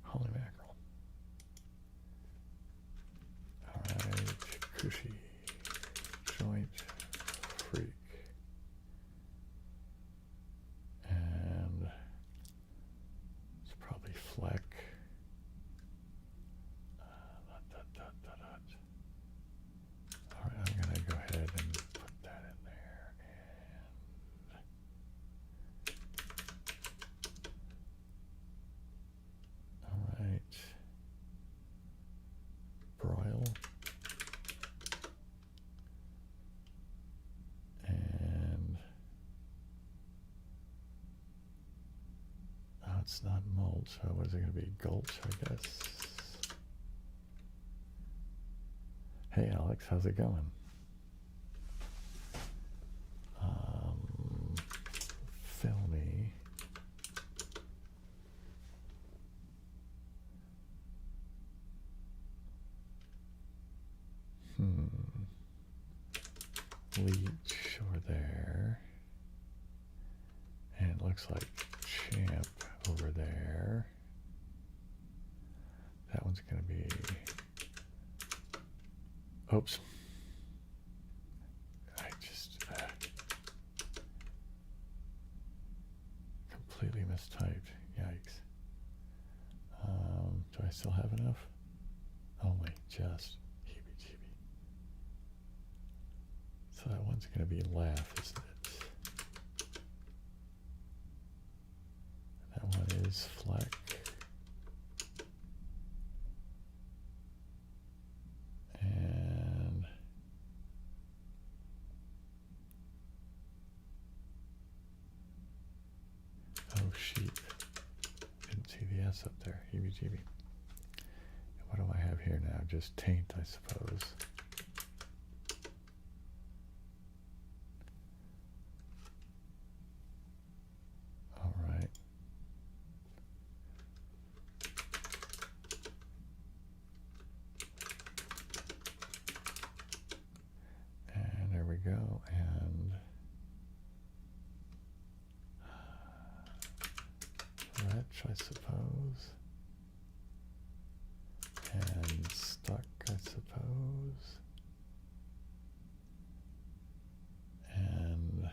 Holy mackerel. All right, cushy, joint, freak. And it's probably fleck. All right, I'm going to go ahead and put that in there. And all right, broil. And oh, it's not mulch, so what is it going to be? Gulch, I guess. Hey Alex, how's it going? Filmy. Leech over there. And it looks like champ over there. That one's going to be... Oops. I just completely mistyped. Yikes. Do I still have enough? Only just heebie-jeebie. So that one's going to be laugh, isn't it? That one is fleck. And oh, sheep. Didn't see the S up there. Heebie-jeebie. What do I have here now? Just taint, I suppose. All right. And there we go. And wretch, I suppose. And stuck, I suppose. And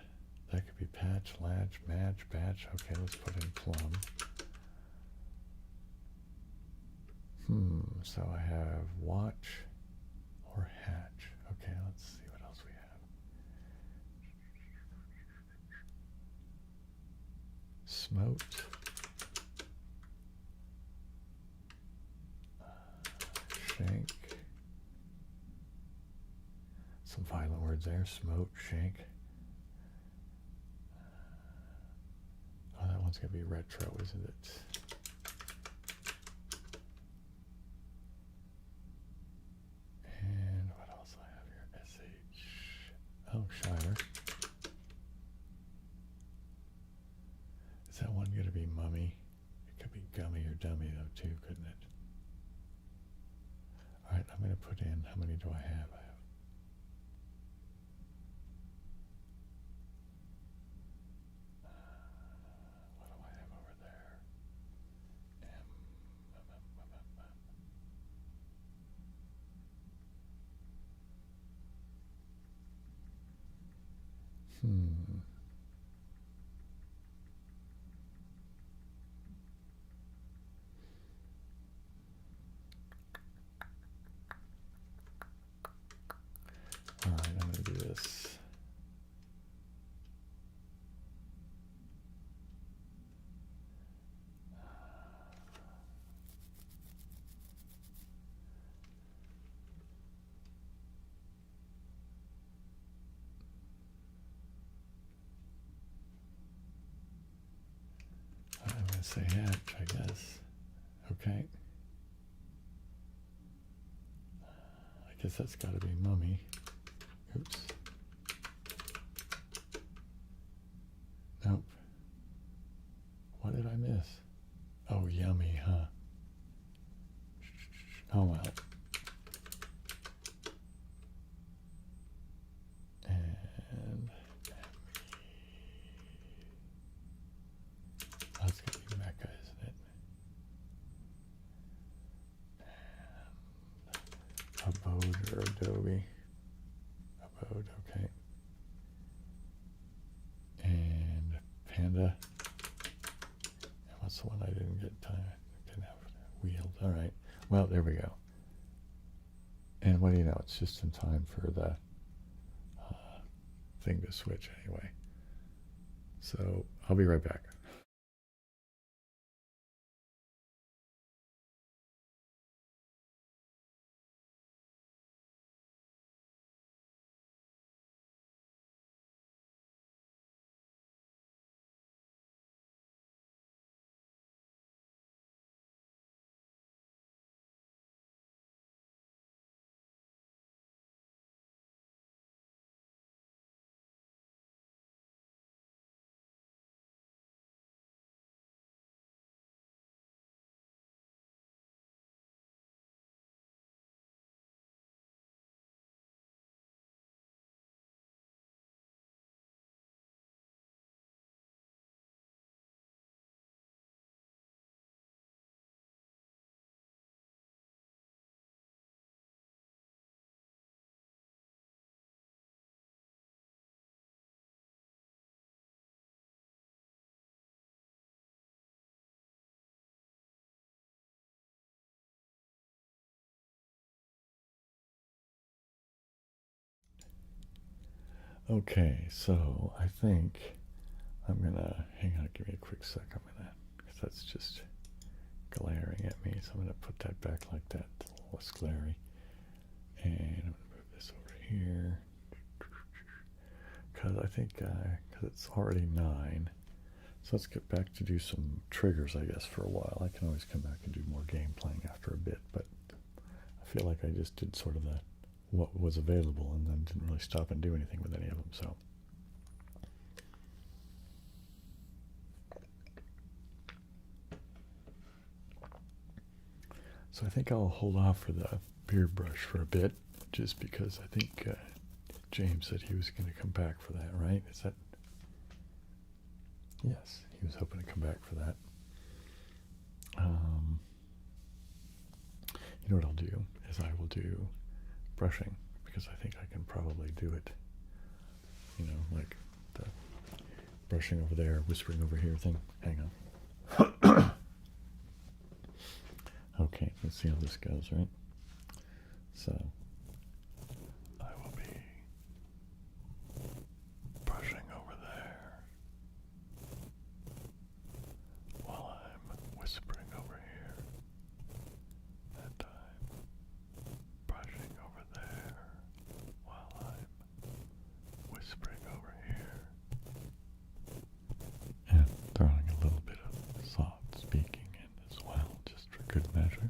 that could be patch, latch, match, batch. Okay, let's put in plum. So I have watch or hatch. Okay, let's see what else we have. Smote. Shank. Some violent words there. Smote, shank. Oh, that one's going to be retro, isn't it? And what else I have here? SH. Oh, Shire. Is that one going to be mummy? It could be gummy or dummy, though, too, couldn't it? All right, I'm going to put in, how many do I have? What do I have over there? All right, I'm going to do this. I'm going to say hatch, I guess. Okay. guess that's got to be Mummy. Oops. Nope. What did I miss? Oh, Yummy, huh? Oh, well. And that's going to be Mecca, isn't it? And Abode or Adobe. Abode, okay. And Panda. And what's the one I didn't get time? Didn't have wheels. All right. Well, there we go. And what do you know? It's just in time for the thing to switch anyway. So I'll be right back. Okay, so I think I'm gonna, hang on, give me a quick sec. I'm gonna, because that's just glaring at me. So I'm gonna put that back like that, a little less glary. And I'm gonna move this over here. Because I think, because it's already 9. So let's get back to do some triggers, I guess, for a while. I can always come back and do more game playing after a bit, but I feel like I just did sort of the what was available and then didn't really stop and do anything with any of them. So I think I'll hold off for the beard brush for a bit, just because I think James said he was going to come back for that, right? Is that? Yes, he was hoping to come back for that. You know what I'll do is I will do brushing, because I think I can probably do it, you know, like the brushing over there, whispering over here thing. Hang on. Okay, let's see how this goes, right? So I will be brushing over there while I'm whispering over here. That time, brushing over there while I'm whispering over here. And throwing a little bit of soft speaking in as well, just for good measure.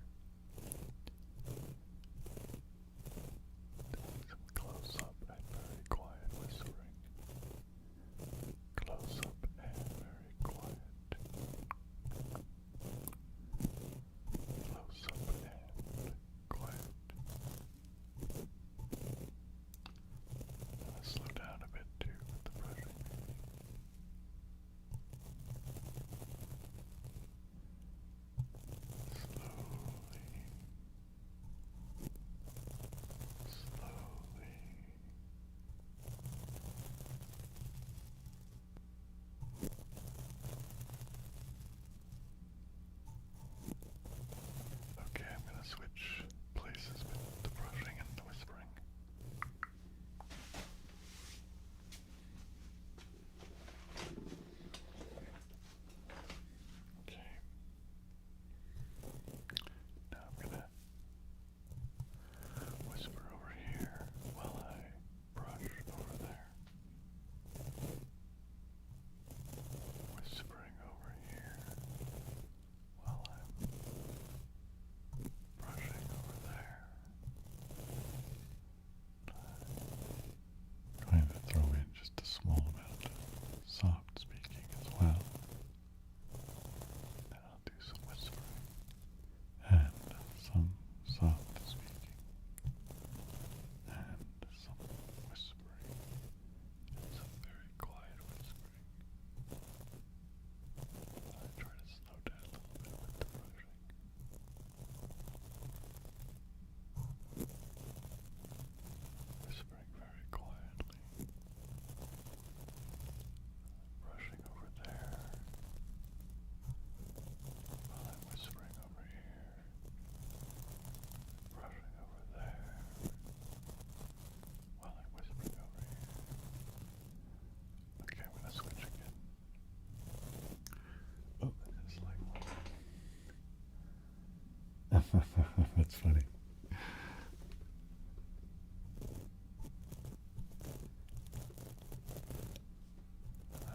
That's funny.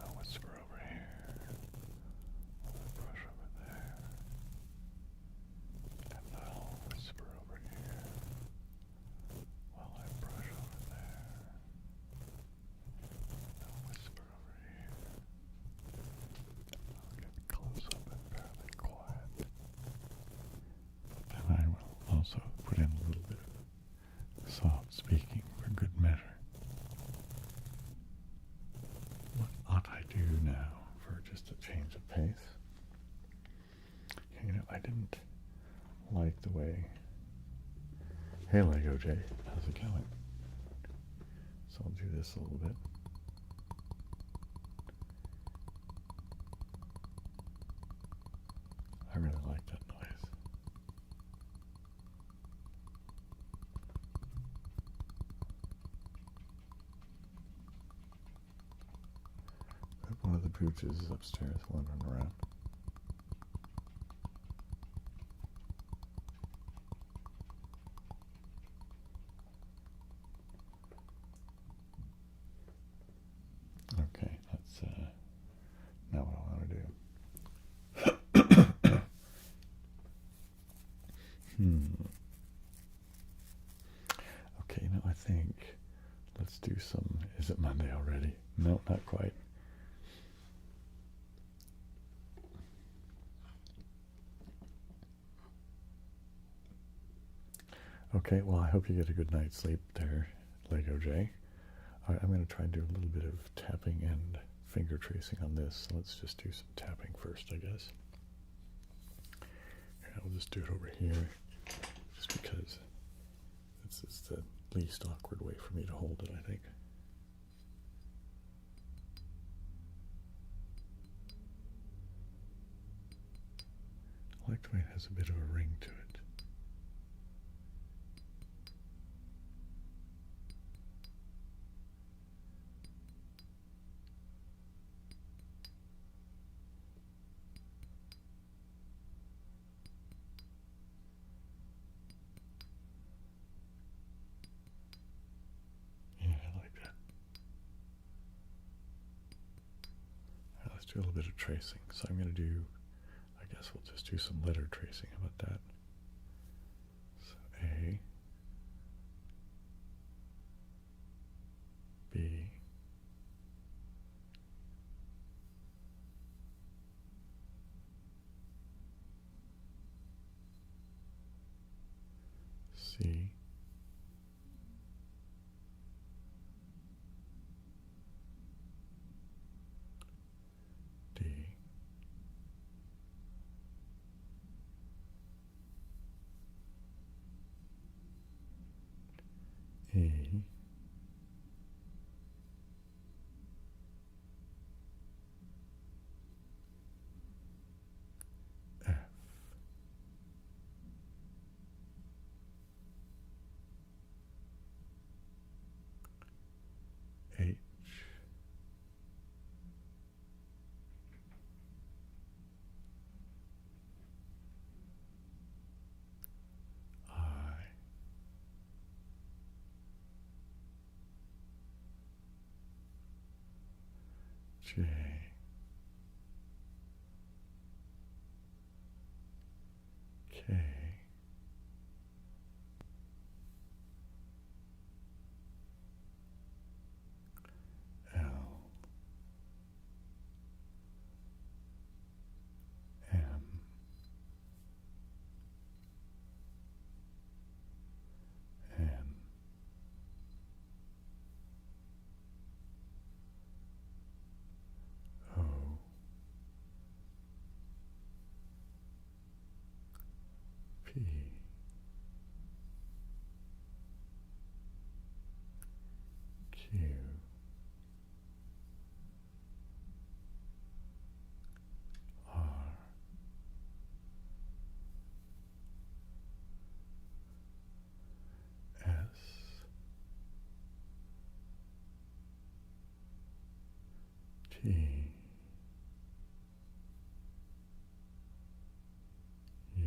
I'll whisper over here. I'll brush over there. And I'll whisper over here while I brush over there. I'll whisper over here. I'll get close up and fairly quiet. But then I will also put in a little bit of soft speaking for good measure. What ought I do now for just a change of pace? You know, I didn't like the way... Hey Lego J, how's it going? So I'll do this a little bit. I really like that noise. One of the pooches is upstairs wandering around. Okay, that's not what I want to do. Okay, now I think let's do some... Is it Monday already? No, not quite. Okay, well, I hope you get a good night's sleep there, Lego J. All right, I'm going to try and do a little bit of tapping and finger tracing on this. So let's just do some tapping first, I guess. I'll just do it over here, just because this is the least awkward way for me to hold it, I think. I like the way it has a bit of a ring to it. Do a little bit of tracing. So I'm going to do, I guess we'll just do some letter tracing. How about that? So A, B, C, D, E, F, H, I, J, K, L, M, N, O, P, Q, R, S, T, U,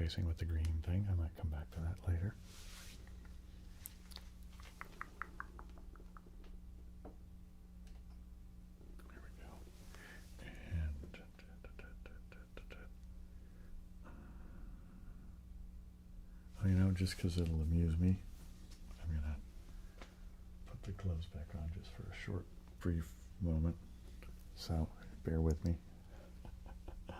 tracing with the green thing. I might come back to that later. There we go. And oh, you know, just because it'll amuse me, I'm going to put the gloves back on just for a short, brief moment. So, bear with me. I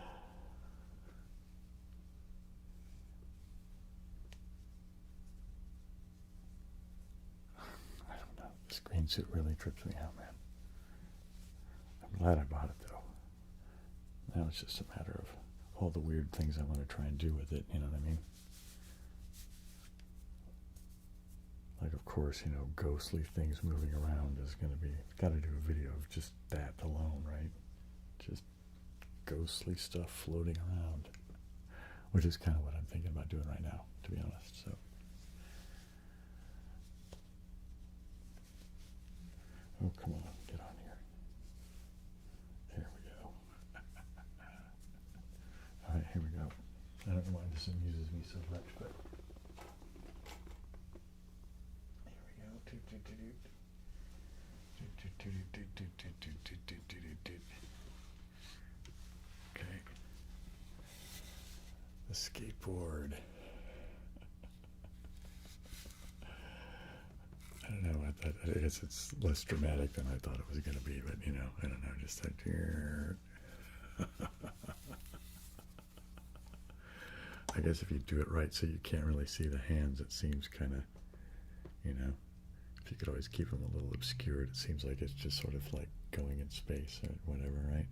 don't know. This green suit really trips me out, man. I'm glad I bought it, though. Now it's just a matter of all the weird things I want to try and do with it, you know what I mean? Like, of course, you know, ghostly things moving around is going to be, got to do a video of just that alone, right? Just ghostly stuff floating around, which is kind of what I'm thinking about doing right now, to be honest. So, oh, come on, get on here. There we go. All right, here we go. I don't know why this amuses me so much, but okay. The skateboard. I don't know. I guess it's less dramatic than I thought it was going to be, but you know, I don't know. Just that here. I guess if you do it right, so you can't really see the hands, it seems kind of, you know. If you could always keep them a little obscured, it seems like it's just sort of like going in space or whatever, right?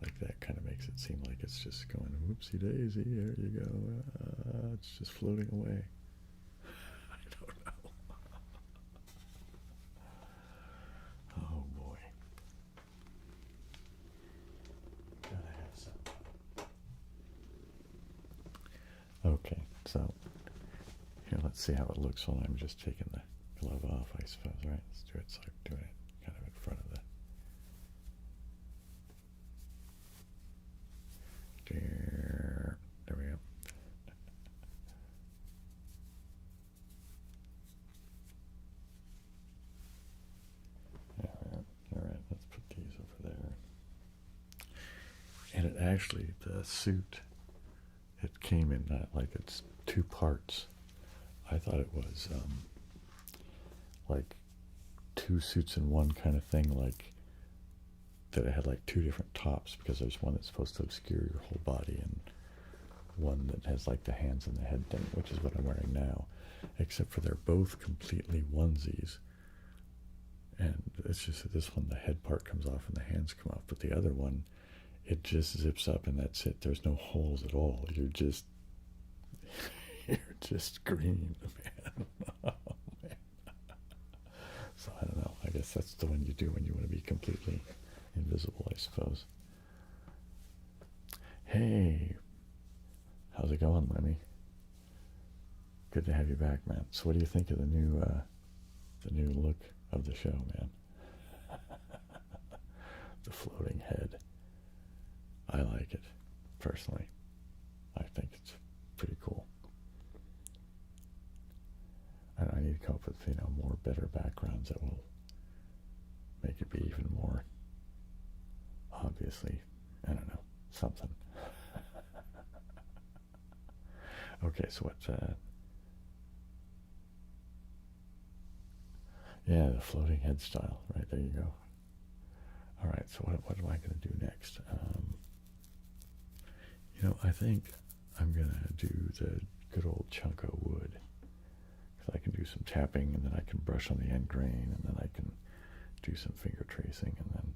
Like that kind of makes it seem like it's just going, whoopsie daisy, there you go. It's just floating away. I don't know. Oh boy. Gotta have some. Okay, so here, let's see how it looks while I'm just taking the glove off, I suppose, right? Let's do it so I'm doing it kind of in front of the... There we go. All right, let's put these over there. And it actually, the suit, it came in like it's two parts. I thought it was like two suits in one kind of thing, like that it had like two different tops, because there's one that's supposed to obscure your whole body and one that has like the hands and the head thing, which is what I'm wearing now, except for they're both completely onesies. And it's just that this one, the head part comes off and the hands come off, but the other one, it just zips up and that's it. There's no holes at all. You're just green, man. Oh, man. So I don't know. I guess that's the one you do when you want to be completely invisible, I suppose. Hey, how's it going, Lenny? Good to have you back, man. So what do you think of the new look of the show, man? The floating head. I like it, personally. I think it's pretty cool. I need to come up with, you know, more better backgrounds that will make it be even more, obviously, I don't know, something. Okay, so what's that? Yeah, the floating head style, right, there you go. All right, so what am I going to do next? You know, I think I'm going to do the good old chunk of wood. I can do some tapping, and then I can brush on the end grain, and then I can do some finger tracing, and then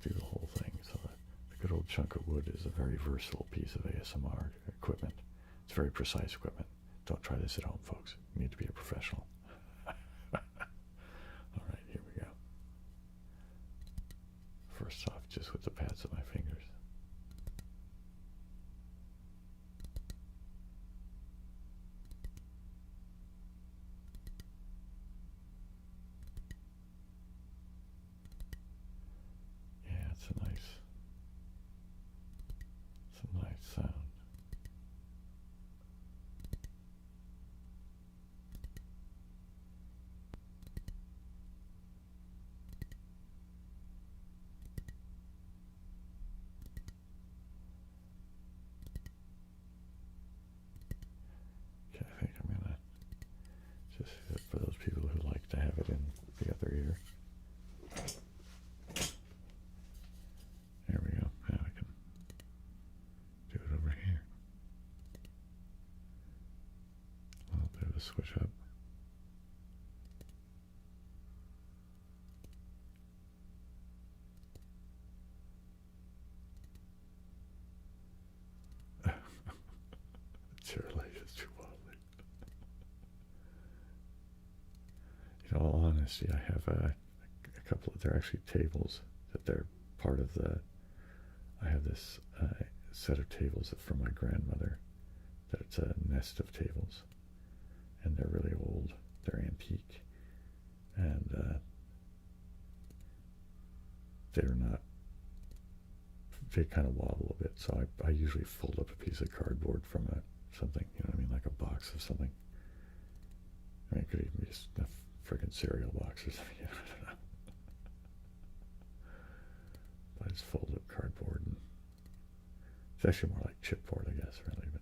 do the whole thing. So the good old chunk of wood is a very versatile piece of ASMR equipment. It's very precise equipment. Don't try this at home, folks. You need to be a professional. All right, here we go. First off, just with the pads of my fingers. It's a nice sound. have it in the other ear. There we go. Now I can do it over here. A little bit of a switch up. Surely it's too wildly. In all honesty, I have a couple of, they're actually tables that they're part of the, I have this set of tables from my grandmother, that it's a nest of tables, and they're really old, they're antique, and they're not, they kind of wobble a bit, so I usually fold up a piece of cardboard from something, you know what I mean, like a box of something. I mean, it could even be just a friggin' cereal box or something, you know, I don't know. But I just fold up cardboard, and it's actually more like chipboard, I guess, really. But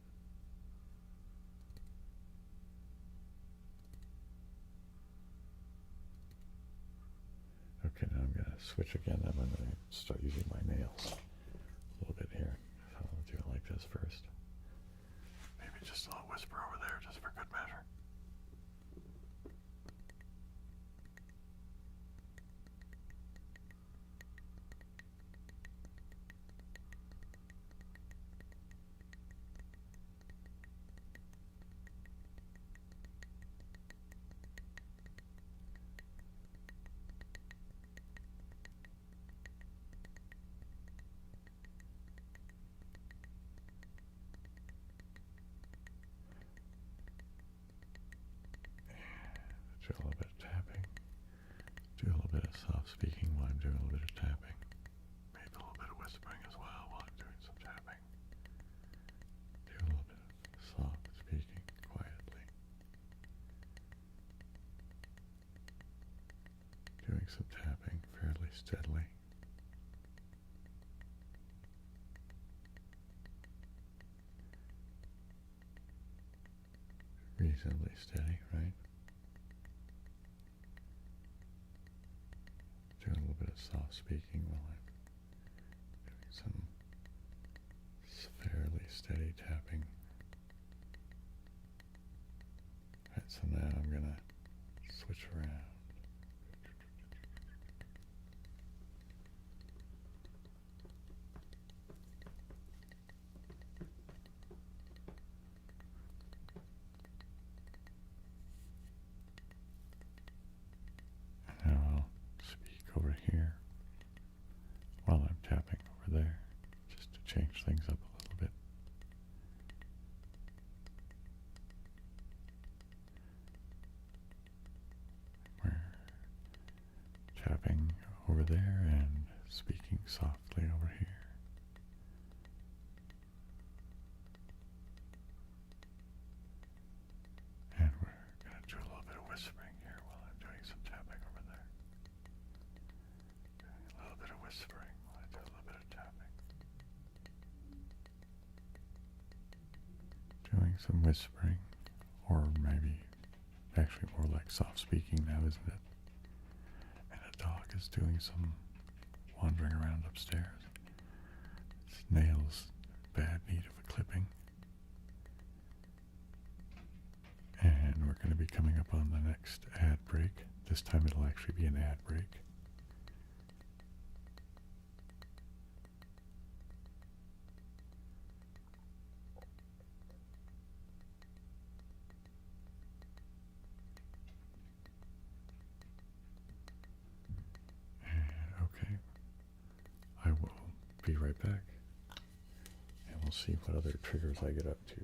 okay, now I'm going to switch again. I'm going to start using my nails a little bit here. So I'll do it like this first. Maybe just a little whisper over there, just for good measure. Do a little bit of tapping. Do a little bit of soft speaking while I'm doing a little bit of tapping. Maybe a little bit of whispering as well while I'm doing some tapping. Do a little bit of soft speaking quietly. Doing some tapping fairly steadily. Reasonably steady, right? Doing a little bit of soft speaking while I'm doing some fairly steady tapping. Alright, so now I'm going to switch around. And now I'll speak over here while I'm tapping over there, just to change things up a little bit. We're tapping over there and speaking softly over here. And we're going to do a little bit of whispering here while I'm doing some tapping over there. Doing a little bit of whispering while I do a little bit of tapping. Doing some whispering, or maybe actually more like soft speaking now, isn't it? And a dog is doing some wandering around upstairs. Its nails bad need of a clipping. And we're going to be coming up on the next ad break. This time it'll actually be an ad break. And okay, I will be right back, and we'll see what other triggers I get up to.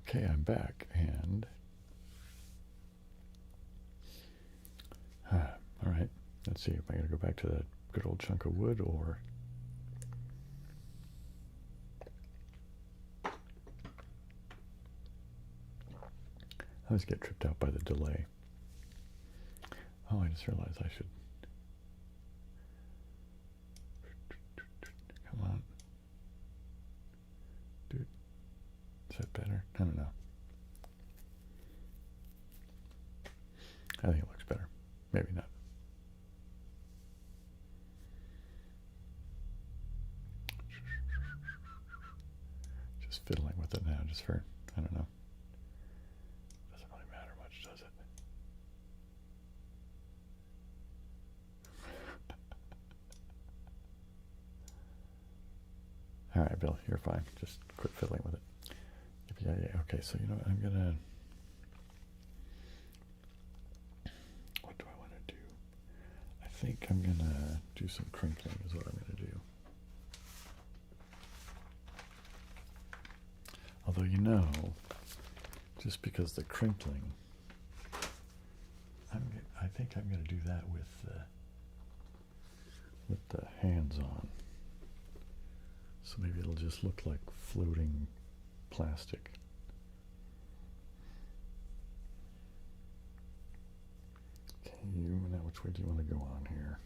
Okay, I'm back, and all right, let's see if I gotta go back to that good old chunk of wood, or I always get tripped out by the delay. Oh, I just realized I should, come on, dude, is that better? I don't know. I think it looks better. Maybe not. Just fiddling with it now, just for, I don't know. Doesn't really matter much, does it? All right, Bill, you're fine. Just quit fiddling with it. Yeah, okay, so you know what, I'm gonna, what do I want to do? I think I'm gonna do some crinkling is what I'm gonna do. Although, you know, just because the crinkling, I think I'm gonna do that with the hands on. So maybe it'll just look like floating plastic. Okay, now which way do you want to go on here?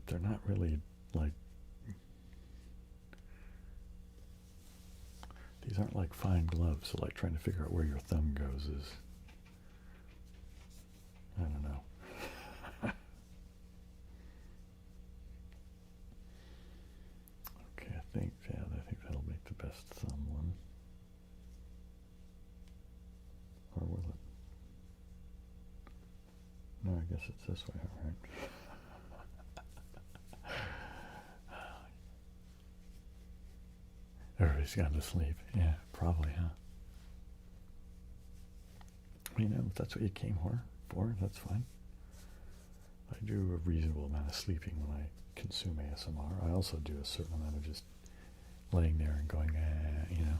They're not really like, these aren't like fine gloves, so like trying to figure out where your thumb goes is, I don't know. Okay, I think that'll make the best thumb one. Or will it? No, I guess it's this way, all right. Everybody's gone to sleep. Yeah, probably, huh? You know, if that's what you came for, that's fine. I do a reasonable amount of sleeping when I consume ASMR. I also do a certain amount of just laying there and going, you know,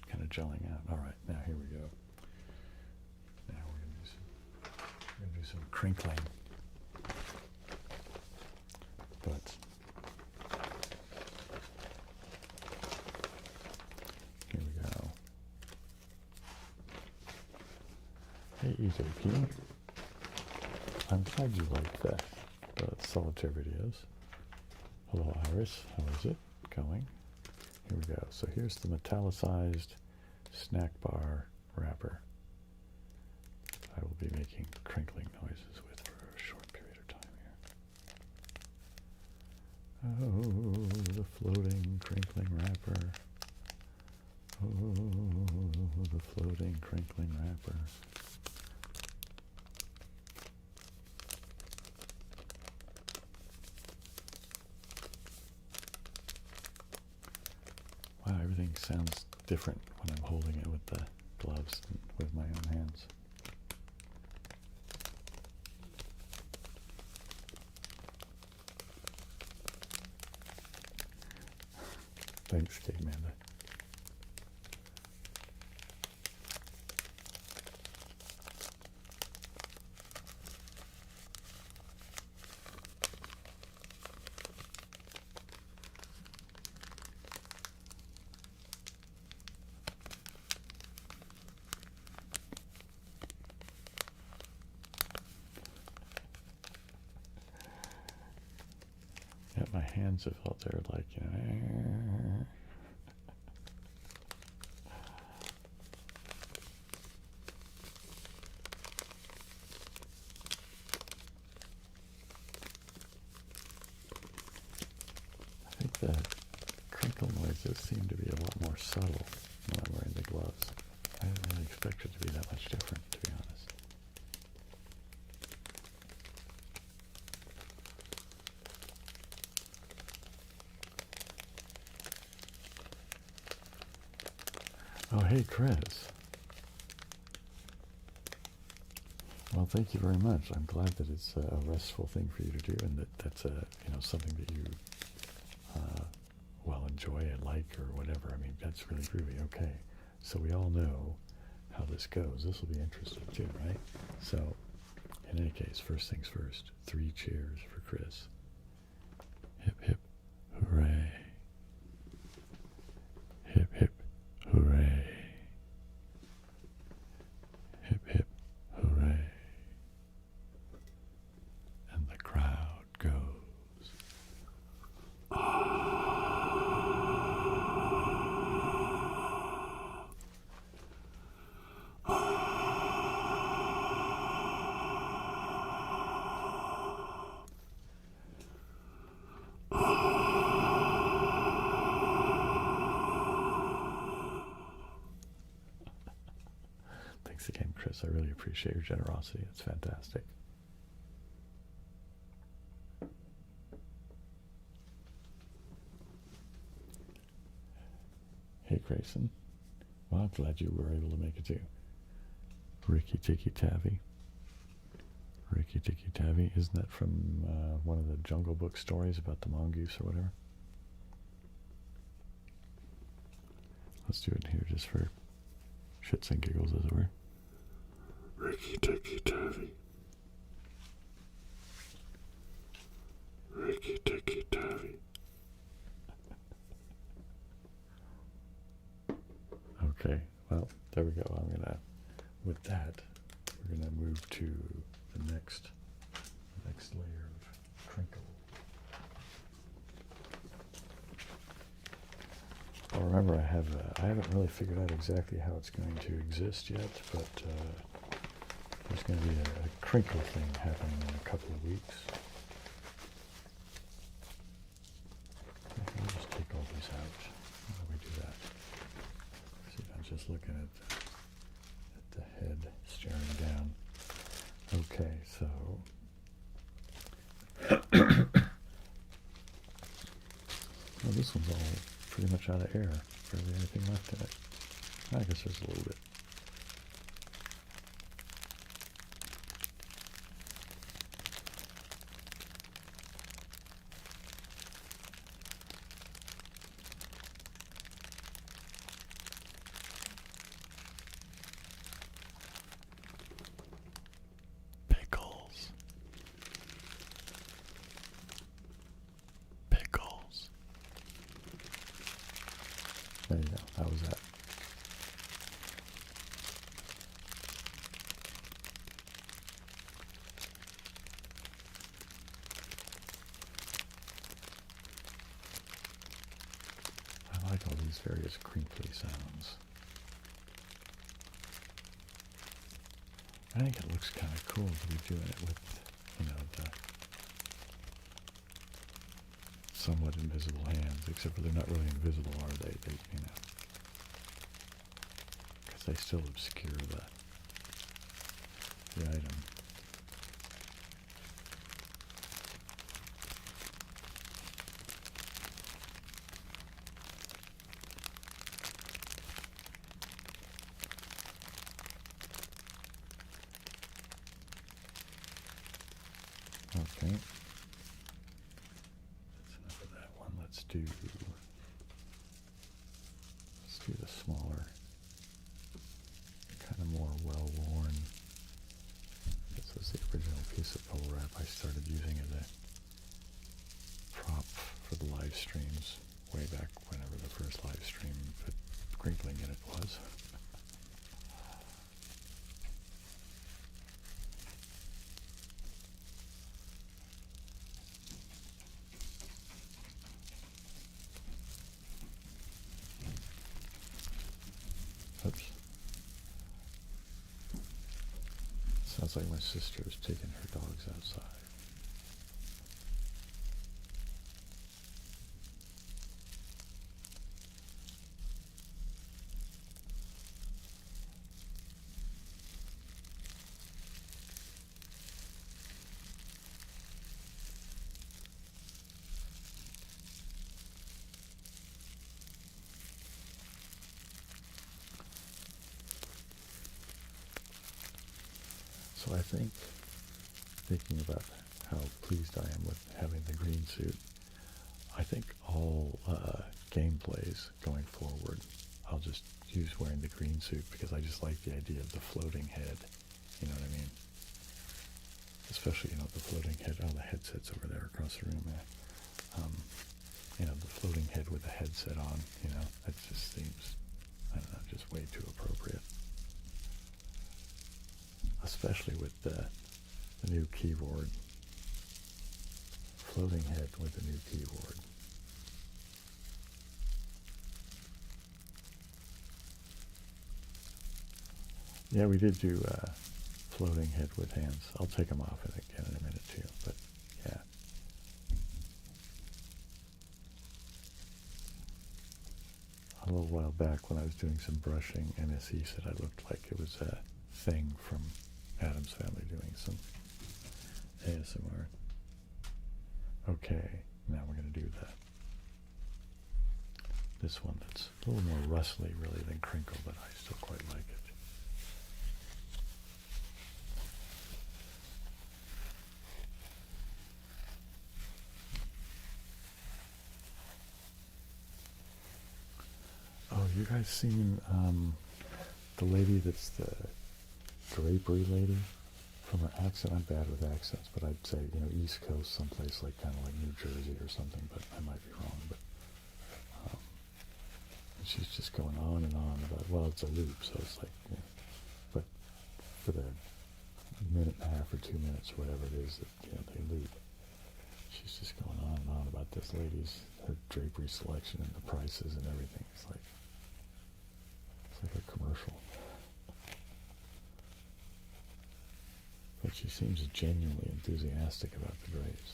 kind of gelling out. All right, now here we go. Now we're gonna do some crinkling. But here we go. Hey, EJP. I'm glad you like the solitaire videos. Hello, Iris. How is it going? Here we go. So here's the metallicized snack bar wrapper I will be making crinkling noises with for a short period of time here. Oh, the floating crinkling wrapper. Oh, the floating crinkling wrapper. Wow, everything sounds different when I'm holding it with the gloves and with my own hands. Thanks, Kate Amanda. Yeah, my hands have felt there like, you know. I think the crinkle noises seem to be a lot more subtle when I'm wearing the gloves. I didn't really expect it to be that much different, to be honest. Oh, hey, Chris. Well, thank you very much. I'm glad that it's a restful thing for you to do, and that that's something that you well enjoy, I like, or whatever. I mean, that's really groovy. Okay, so we all know how this goes. This will be interesting too, right? So, in any case, first things first, 3 cheers for Chris. Hip, hip, hooray. Hip, hip, hooray. Hip, hip, hooray. And the crowd goes. Thanks again, Chris. I really appreciate your generosity. It's fantastic. Hey, Grayson. Well, I'm glad you were able to make it too. Ricky Tikki Tavi. Ricky Tikki Tavi. Isn't that from one of the Jungle Book stories about the mongoose or whatever? Let's do it here just for shits and giggles, as it were. Ricky Tikki Tavi. Ricky Tikki Tavi. Okay, well, there we go. With that, we're gonna move to the next layer of crinkle. Well, remember, I haven't really figured out exactly how it's going to exist yet, but there's going to be a crinkle thing happening in a couple of weeks. I'll just take all these out. How do we do that? See, I'm just looking at the head staring down. Okay, so well, this one's all pretty much out of air. Barely anything left in it. I guess there's a little bit. Pickles. Pickles. There you go. How was that? I like all these various crinkly sounds. I think it looks kind of cool to be doing it with, the somewhat invisible hands, except for they're not really invisible, are they? Because they still obscure the item. Okay. That's enough of that one. Let's do the smaller, kind of more well-worn. This was the original piece of bubble wrap I started using as a prop for the live streams way back whenever the first live stream put crinkling in it was. Oops. Sounds like my sister is taking her dogs outside. So I think, thinking about how pleased I am with having the green suit, I think all gameplays going forward, I'll just use wearing the green suit because I just like the idea of the floating head. You know what I mean? Especially, you know, the floating head. Oh, the headset's over there across the room. You know, the floating head with the headset on. You know, that just seems, I don't know, just way too appropriate. Especially with the new keyboard. Floating head with the new keyboard. Yeah, we did do floating head with hands. I'll take them off again in a minute too, but yeah. A little while back when I was doing some brushing, MSE said I looked like it was a thing from Adam's Family doing some ASMR. Okay, now we're going to do that. This one that's a little more rustly really than crinkle, but I still quite like it. Oh, you guys seen the lady that's the drapery lady? From her accent, I'm bad with accents, but I'd say, you know, East Coast, someplace like kind of like New Jersey or something, but I might be wrong. But she's just going on and on about, well, it's a loop, so it's like, you know, but for the minute and a half or 2 minutes or whatever it is that, you know, they loop, she's just going on and on about this lady's, her drapery selection and the prices and everything. It's like a commercial. But she seems genuinely enthusiastic about the drapes.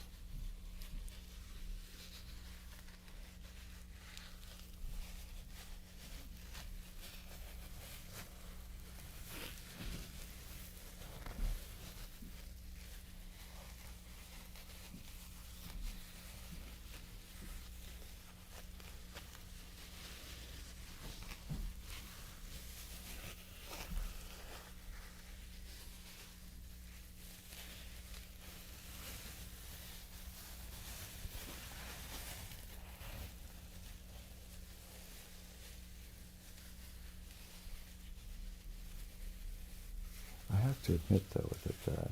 I have to admit, though, that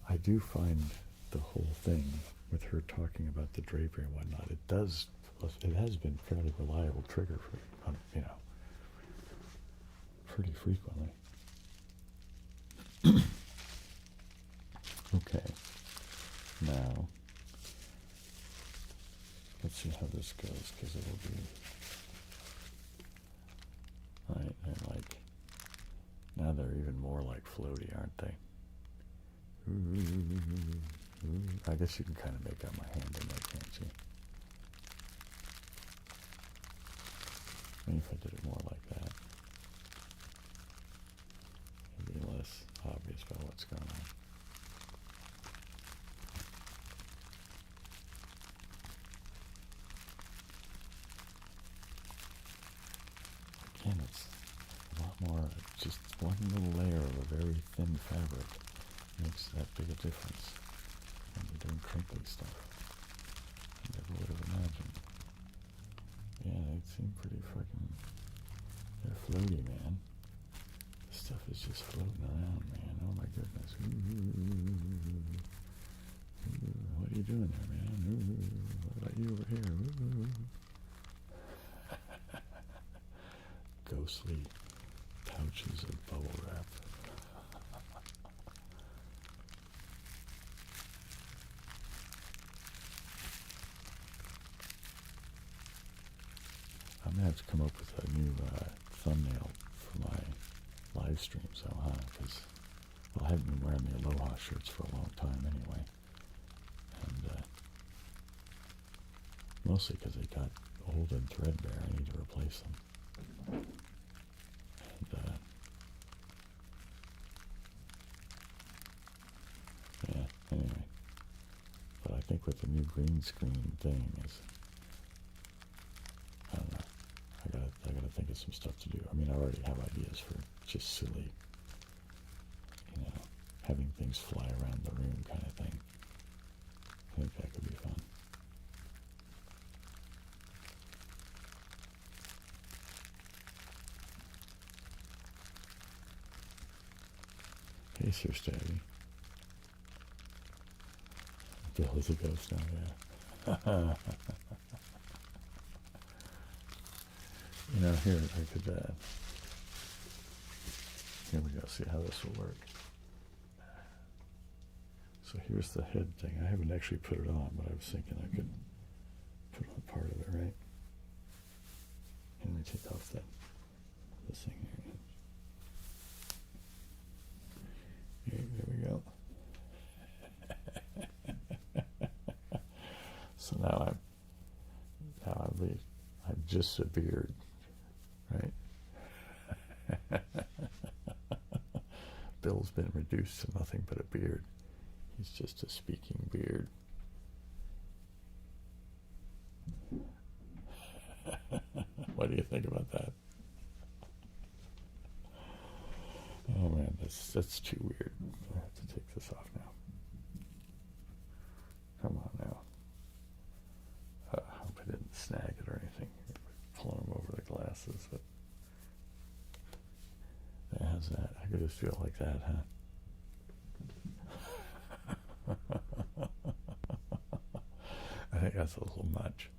I do find the whole thing with her talking about the drapery and whatnot, it has been fairly reliable trigger for, you know, pretty frequently. Okay, now, let's see how this goes, because it'll be, right, and like, now they're even more like floaty, aren't they? I guess you can kind of make out my hand in there, can't you? Maybe if I did it more like that, it'd be less obvious about what's going on. Again, it's a lot more, just one little layer of a very thin fabric makes that big a difference when you're doing crinkly stuff. I never would have imagined. Yeah, they seem pretty fucking, they're floaty, man. This stuff is just floating around, man. Oh my goodness. What are you doing there, man? What about you over here? Ghostly pouches of bubble wrap. I'm gonna have to come up with a new thumbnail for my live stream, so because well, I haven't been wearing the Aloha shirts for a long time anyway, and mostly because they got old and threadbare. I need to replace them. And yeah, anyway, but I think with the new green screen thing is, I don't know. I gotta think of some stuff to do. I mean, I already have ideas for just silly, you know, having things fly around the room kind of thing. I think that could be fun. Hey, Sir Stabby. Bill is a ghost now, yeah. You know, here, I could, here we go, see how this will work. So here's the head thing. I haven't actually put it on, but I was thinking I could put on part of it, right? And let me take off this thing here. There we go. So now I'm just a beard, right? Bill's been reduced to nothing but a beard. He's just a speaking beard. What do you think about that? Oh man, that's too weird. I have to take this off now. Come on now. I hope I didn't snag it or anything. Pulling them over the glasses, but it has that. I could just do it like that, huh? I think that's a little much.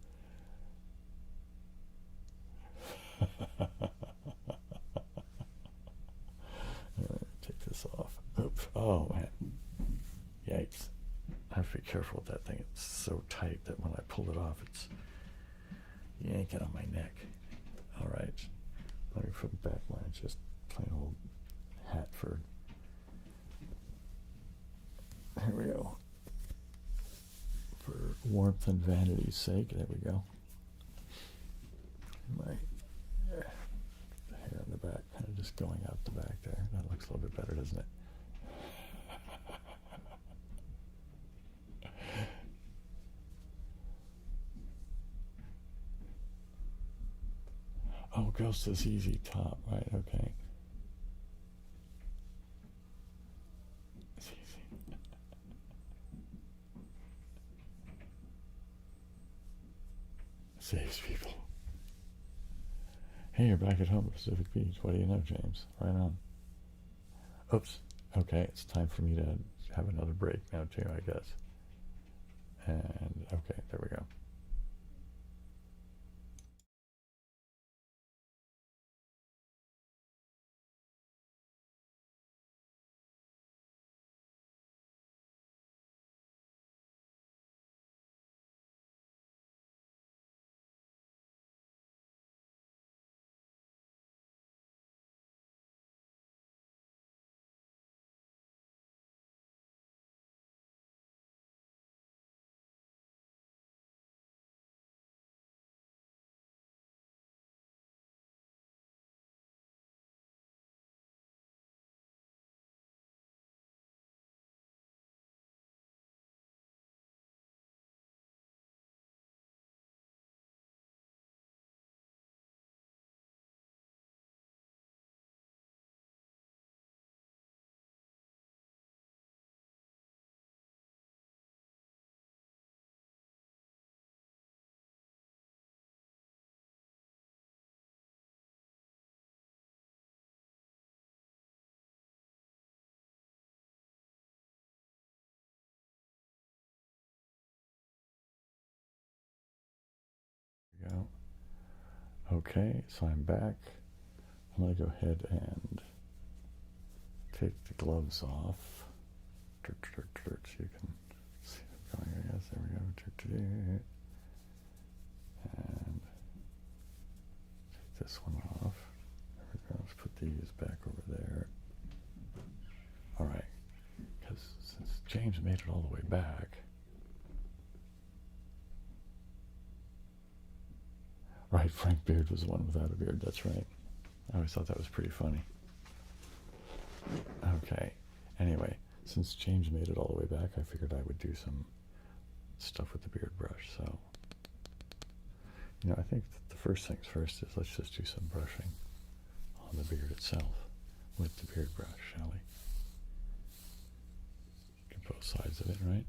Take this off. Oops. Oh man. Yikes. I have to be careful with that thing. It's so tight that when I pull it off, it's yanking on my neck. All right. Let me put back my just plain old Hatford. Here we go. For warmth and vanity's sake, there we go. My hair in the back, kind of just going out the back there. That looks a little bit better, doesn't it? Oh, Ghost is easy top, right? Okay. It's easy. Saves people. Hey, you're back at home at Pacific Beach. What do you know, James? Right on. Oops. Okay, it's time for me to have another break now, too, I guess. And, okay, there we go. There we go. Okay, so I'm back. I'm going to go ahead and take the gloves off. So you can see them going, I guess. There we go. And take this one off. There we go. Let's put these back over there. All right. Because since James made it all the way back. Right, Frank Beard was the one without a beard. That's right. I always thought that was pretty funny. Okay. Anyway, since James made it all the way back, I figured I would do some stuff with the beard brush. So, you know, I think that the first things first is let's just do some brushing on the beard itself with the beard brush, shall we? Get both sides of it, right?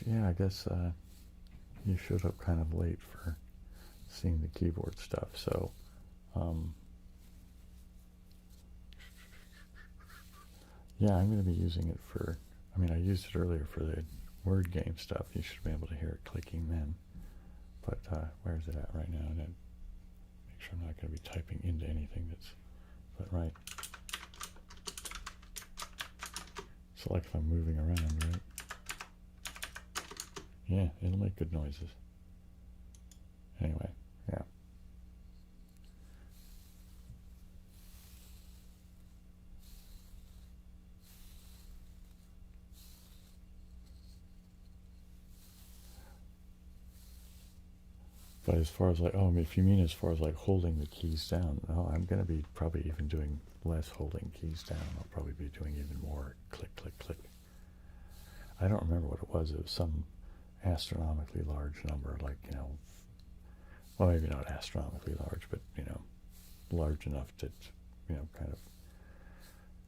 yeah, I guess you showed up kind of late for seeing the keyboard stuff, so yeah, I'm going to be using it for, I mean, I used it earlier for the word game stuff. You should be able to hear it clicking then. But where's it at right now? And then make sure I'm not going to be typing into anything that's, but right. So like if I'm moving around, right? Yeah, it'll make good noises. Anyway, yeah. But as far as like, oh, if you mean as far as like holding the keys down, no, I'm going to be probably even doing less holding keys down. I'll probably be doing even more click, click, click. I don't remember what it was. It was some astronomically large number, like, you know, well, maybe not astronomically large, but, you know, large enough that, you know, kind of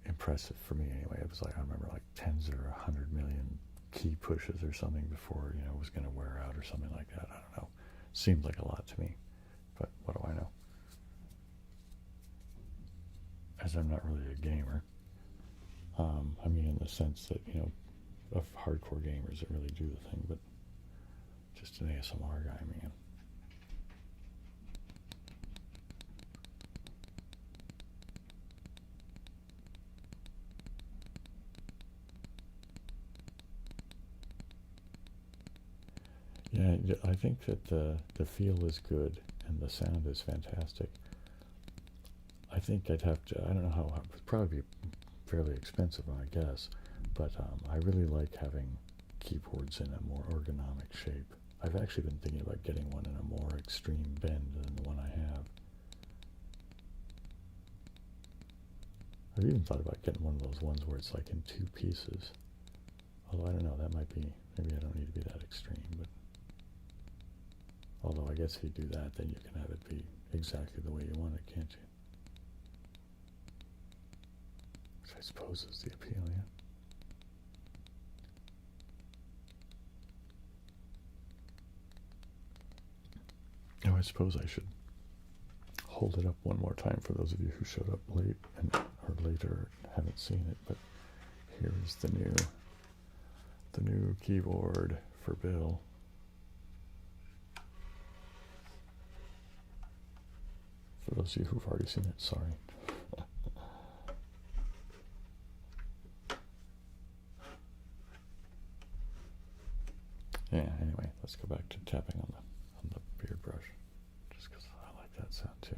impressive for me anyway. It was like, I remember like tens or 100 million key pushes or something before, you know, it was going to wear out or something like that. I don't know. Seemed like a lot to me, but what do I know? As I'm not really a gamer. I mean, in the sense that, you know, of hardcore gamers that really do the thing, but just an ASMR guy, man. Yeah, I think that the feel is good and the sound is fantastic. I think I'd have to, I don't know how, it would probably be fairly expensive, I guess, but I really like having keyboards in a more ergonomic shape. I've actually been thinking about getting one in a more extreme bend than the one I have. I've even thought about getting one of those ones where it's like in two pieces. Although I don't know, that might be, maybe I don't need to be that extreme, but although I guess if you do that, then you can have it be exactly the way you want it, can't you? Which I suppose is the appeal, yeah. Oh, I suppose I should hold it up one more time for those of you who showed up late and or later haven't seen it. But here is the new keyboard for Bill. For those of you who've already seen it, sorry. Yeah, anyway, let's go back to tapping on the beard brush, just because I like that sound too.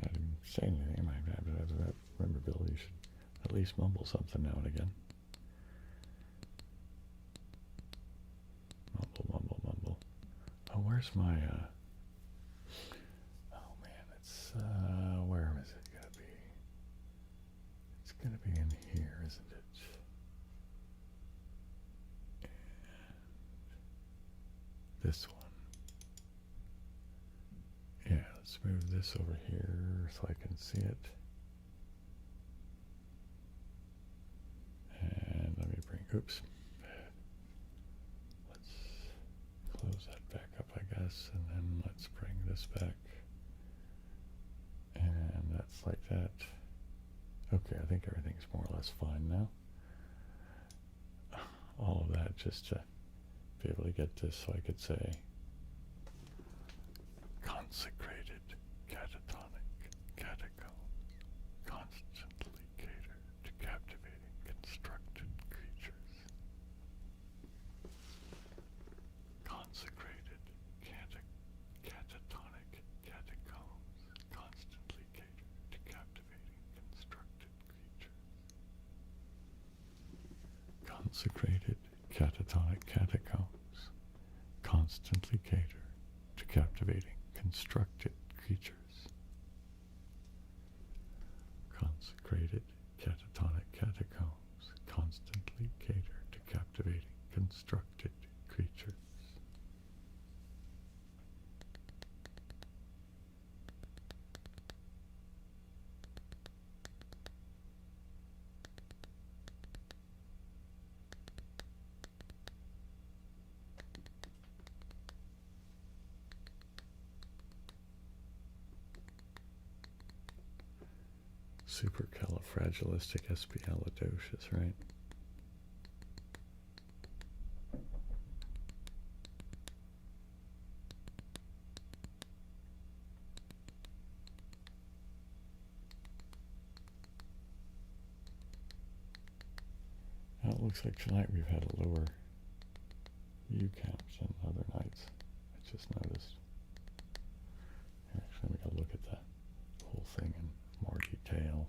I didn't say anything. Remember, Bill, you should at least mumble something now and again. Mumble, mumble, mumble. Oh, where's my, oh man, it's, where is it gonna be? It's gonna be in here, isn't it? And this one. Yeah, let's move this over here so I can see it. And let me bring, oops. Let's close that back up, I guess, and then let's bring this back. And that's like that. Okay, I think everything's more or less fine now. All of that just to be able to get this so I could say consecrated, catatonic, catacombs, constantly cater to captivating, constructed creatures. Consecrated, catatonic, catacombs, constantly cater to captivating, constructed creatures. Consecrated, catatonic catacombs, constantly cater to captivating constructed creatures. Consecrated catatonic catacombs constantly cater to captivating constructed creatures. Supercalifragilisticexpialidocious, right? Now it looks like tonight we've had a lower U count than other nights. I just noticed. Actually, let me go look at that whole thing in more detail.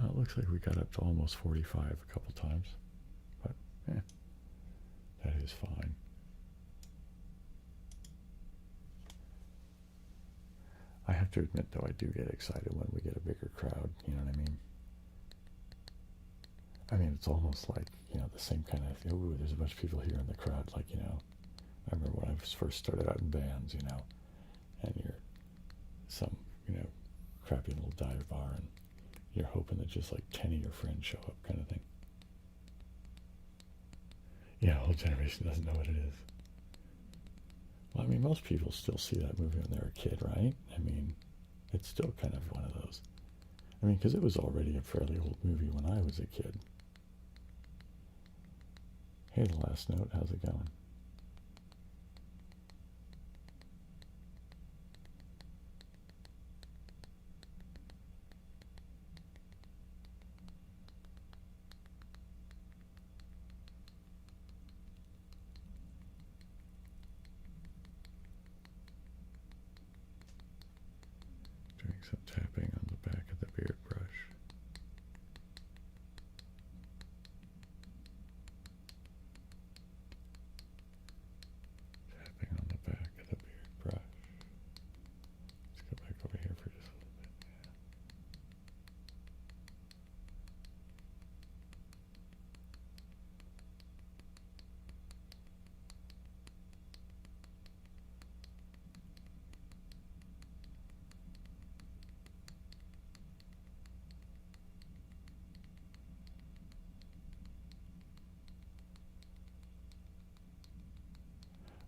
It looks like we got up to almost 45 a couple times, but that is fine. I have to admit, though, I do get excited when we get a bigger crowd, you know what I mean? I mean, it's almost like, you know, the same kind of, oh, there's a bunch of people here in the crowd, like, you know, I remember when I first started out in bands, you know, and you're some, you know, crappy little dive bar, and you're hoping that just like 10 of your friends show up, kind of thing. Yeah, whole generation doesn't know what it is. Well, I mean, most people still see that movie when they're a kid, right? I mean, it's still kind of one of those. I mean, because it was already a fairly old movie when I was a kid. Hey, The Last Note, how's it going? Doing some tapping on the back of the beard brush. Tapping on the back of the beard brush. Let's go back over here for just a little bit.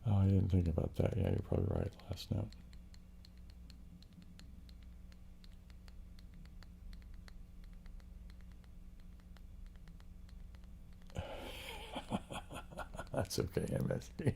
Oh, I didn't think about that. Yeah, you're probably right. Last Note. That's okay, MSD.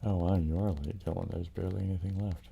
Oh wow, you are late, Dylan. There's barely anything left.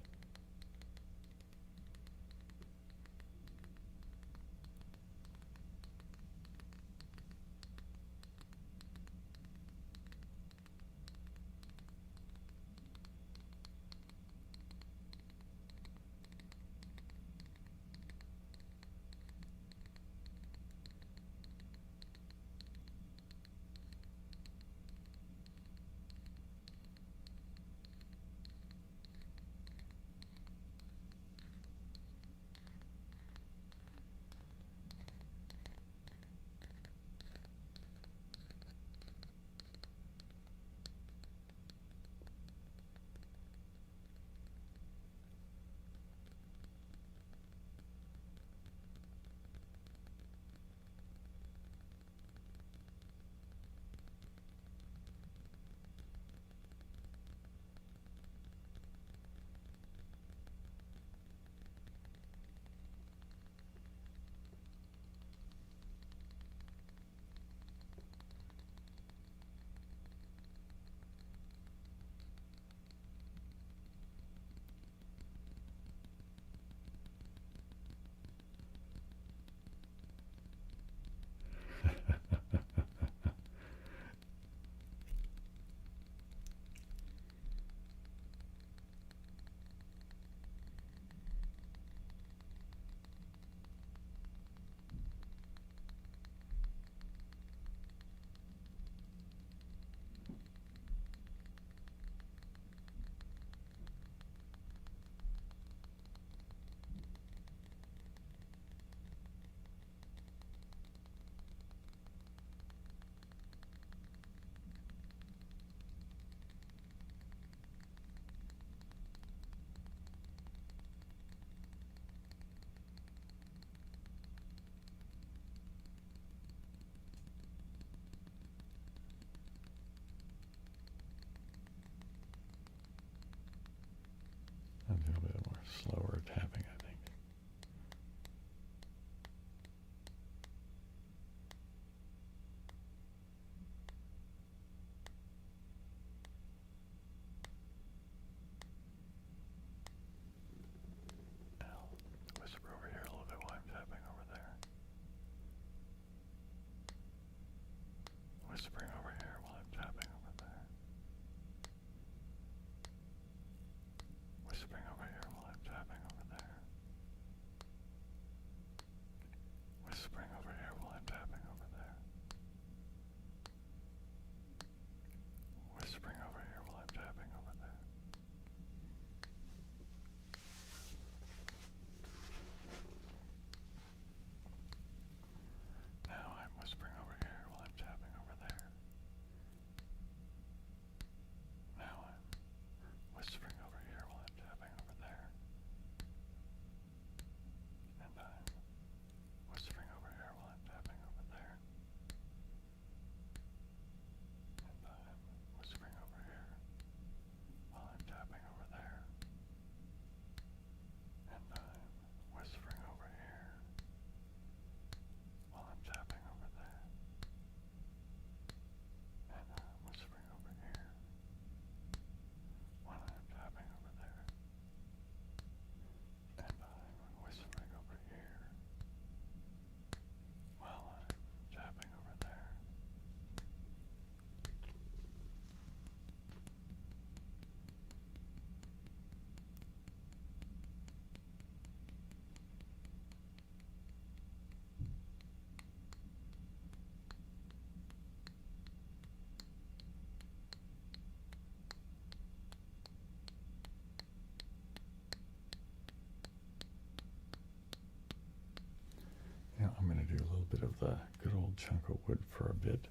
do a little bit of the good old chunk of wood for a bit,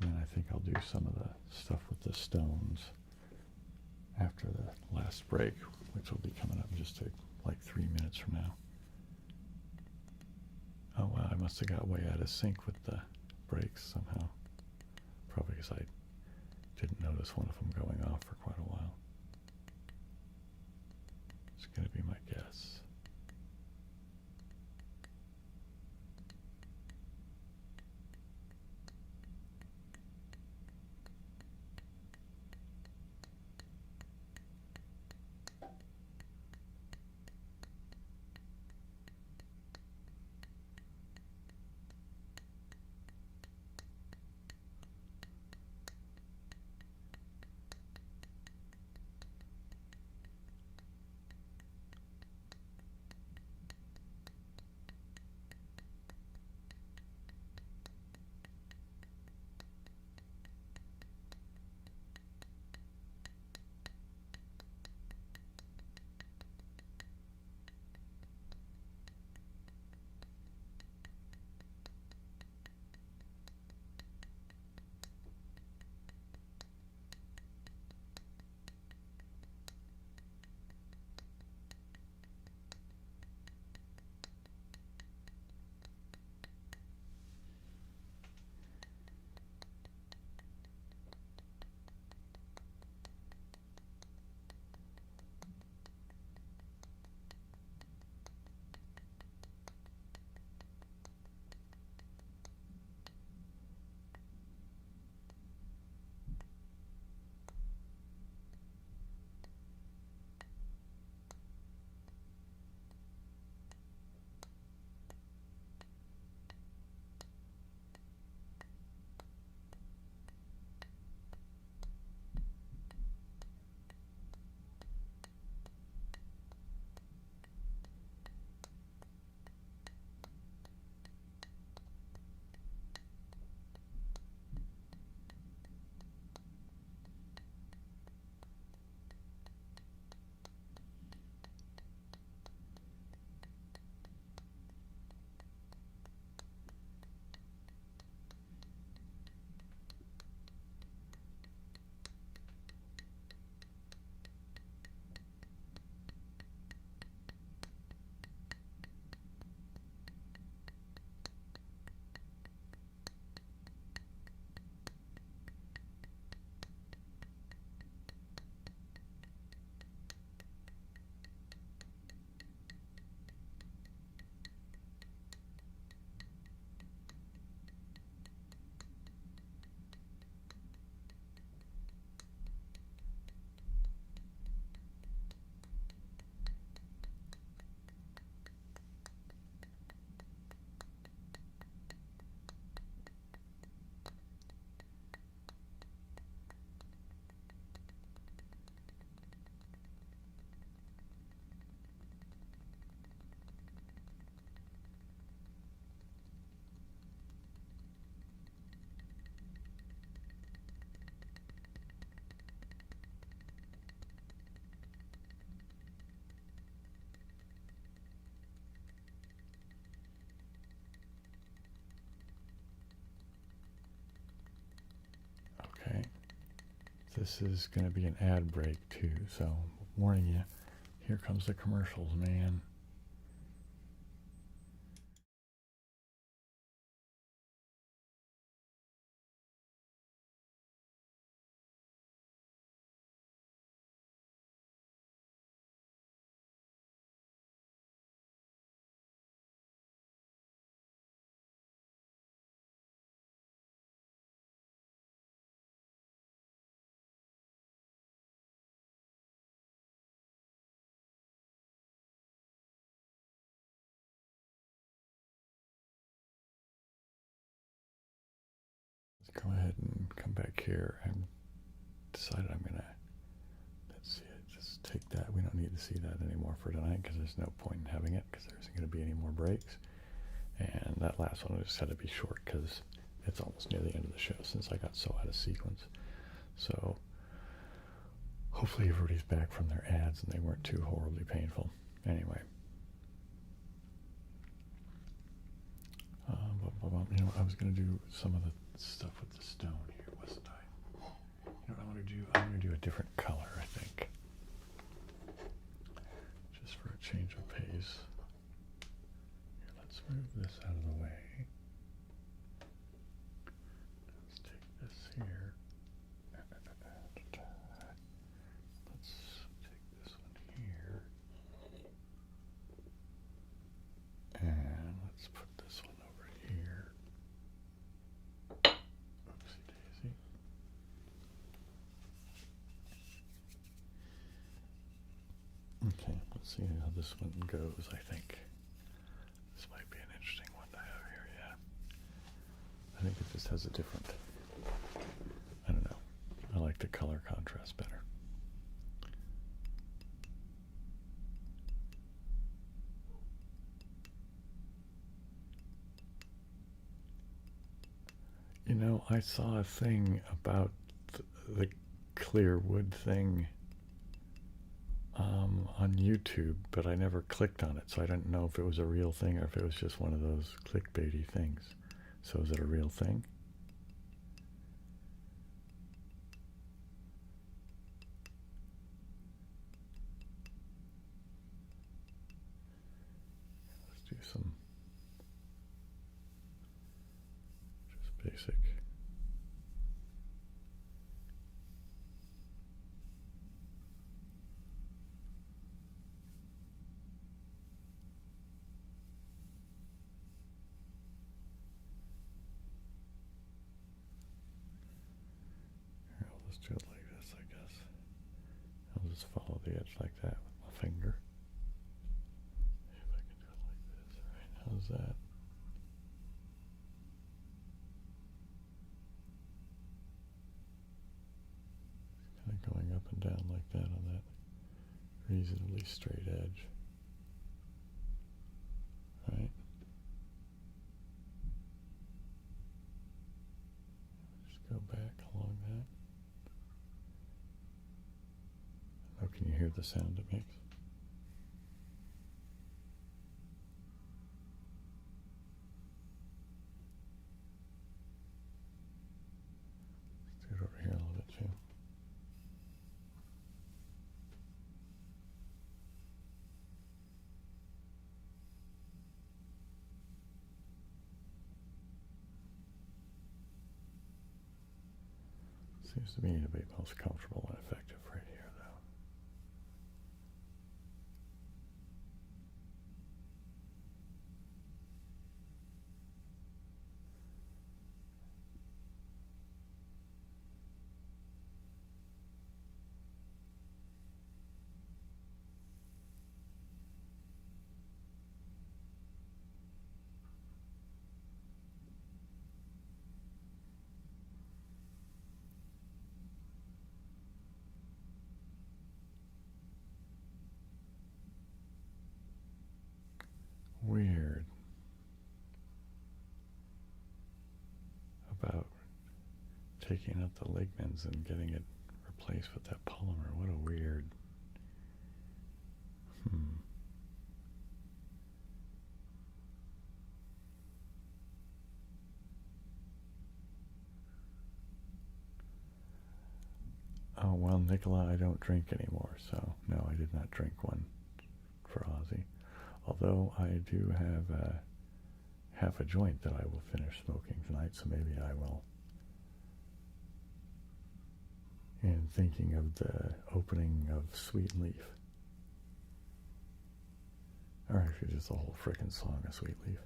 and then I think I'll do some of the stuff with the stones after the last break, which will be coming up in just like 3 minutes from now. Oh wow, I must have got way out of sync with the brakes somehow. Probably because I didn't notice one of them going off for quite a while. It's going to be my guess. Okay, this is going to be an ad break too, so warning you, here comes the commercials, man. Let's go ahead and come back here and decided I'm going to, let's see, just take that. We don't need to see that anymore for tonight because there's no point in having it because there isn't going to be any more breaks. And that last one just had to be short because it's almost near the end of the show since I got so out of sequence. So hopefully everybody's back from their ads and they weren't too horribly painful. Anyway. was going to do some of the stuff with the stone here, wasn't I? You know what I want to do? I'm going to do a different color, I think. Just for a change of pace. Here, let's move this out of the way. Let's take this here. Let's take this one here. And let's put this one over here. Oopsie daisy. Okay, let's see how this one goes, I think. This might be an interesting one to have here, yeah. I think it just has a different, I don't know. I like the color contrast better. You know, I saw a thing about the clear wood thing on YouTube, but I never clicked on it, so I don't know if it was a real thing or if it was just one of those clickbaity things. So is it a real thing? Let's do some just basic. Let's do it like this, I guess. I'll just follow the edge like that with my finger. See if I can do it like this. All right, how's that? Kind of going up and down like that on that reasonably straight edge. Right? Just go back along that. Oh, can you hear the sound it makes? Let's do it over here a little bit too. Seems to me to be most comfortable and effective right here, though. Weird about taking out the lignins and getting it replaced with that polymer. What a weird. Oh, well, Nicola, I don't drink anymore, so no, I did not drink one for Ozzy. Although I do have half a joint that I will finish smoking tonight, so maybe I will. And thinking of the opening of Sweet Leaf. Or actually just the whole frickin' song of Sweet Leaf.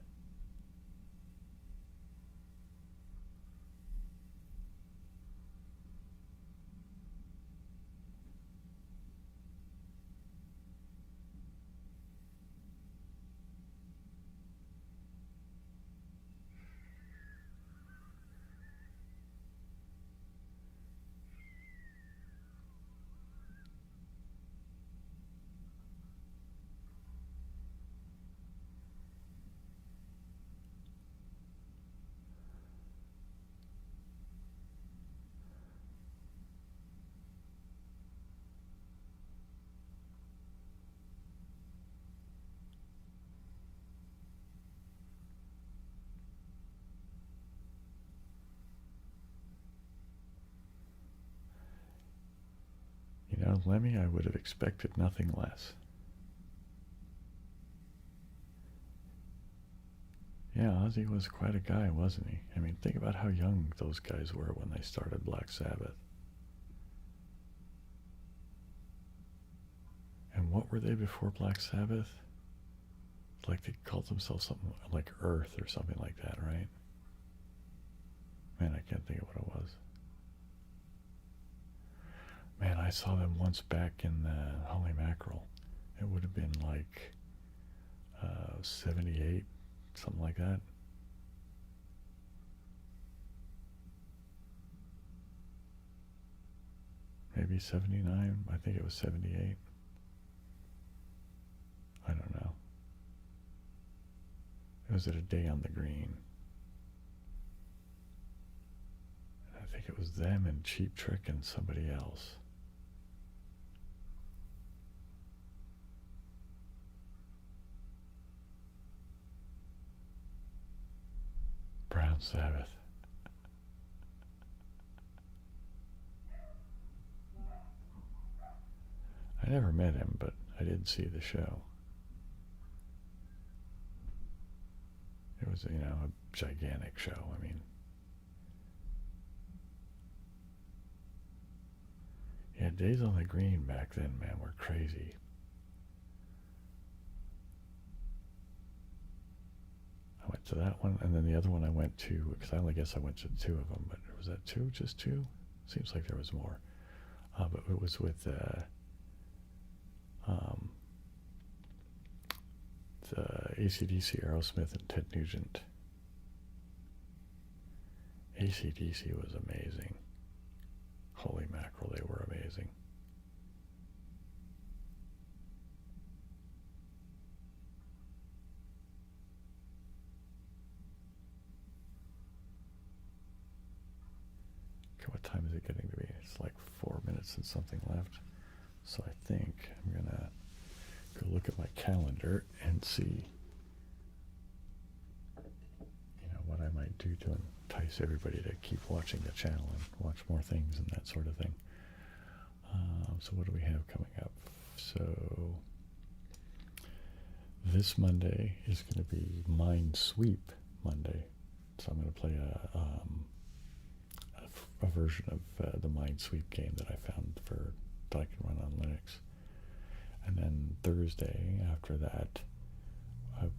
Lemmy, I would have expected nothing less. Yeah, Ozzy was quite a guy, wasn't he? I mean, think about how young those guys were when they started Black Sabbath. And what were they before Black Sabbath? Like they called themselves something like Earth or something like that, right? Man, I can't think of what it was. Man, I saw them once back in Holy Mackerel. It would have been like 78, something like that. Maybe 79. I think it was 78. I don't know. It was at a Day on the Green. I think it was them and Cheap Trick and somebody else. Brown Sabbath. I never met him, but I did see the show. It was, you know, a gigantic show. I mean, yeah, Days on the Green back then, man, were crazy. I went to that one, and then the other one I went to, because I only guess I went to 2 of them, but was that 2? Just 2? Seems like there was more. But it was with the AC/DC, Aerosmith, and Ted Nugent. AC/DC was amazing. Holy mackerel, they were amazing. Okay, what time is it getting to be? It's like 4 minutes and something left. So I think I'm going to go look at my calendar and see, you know, what I might do to entice everybody to keep watching the channel and watch more things and that sort of thing. So what do we have coming up? So this Monday is going to be Mind Sweep Monday. So I'm going to play a version of the Mind Sweep game that I found that I can run on Linux. And then Thursday after that,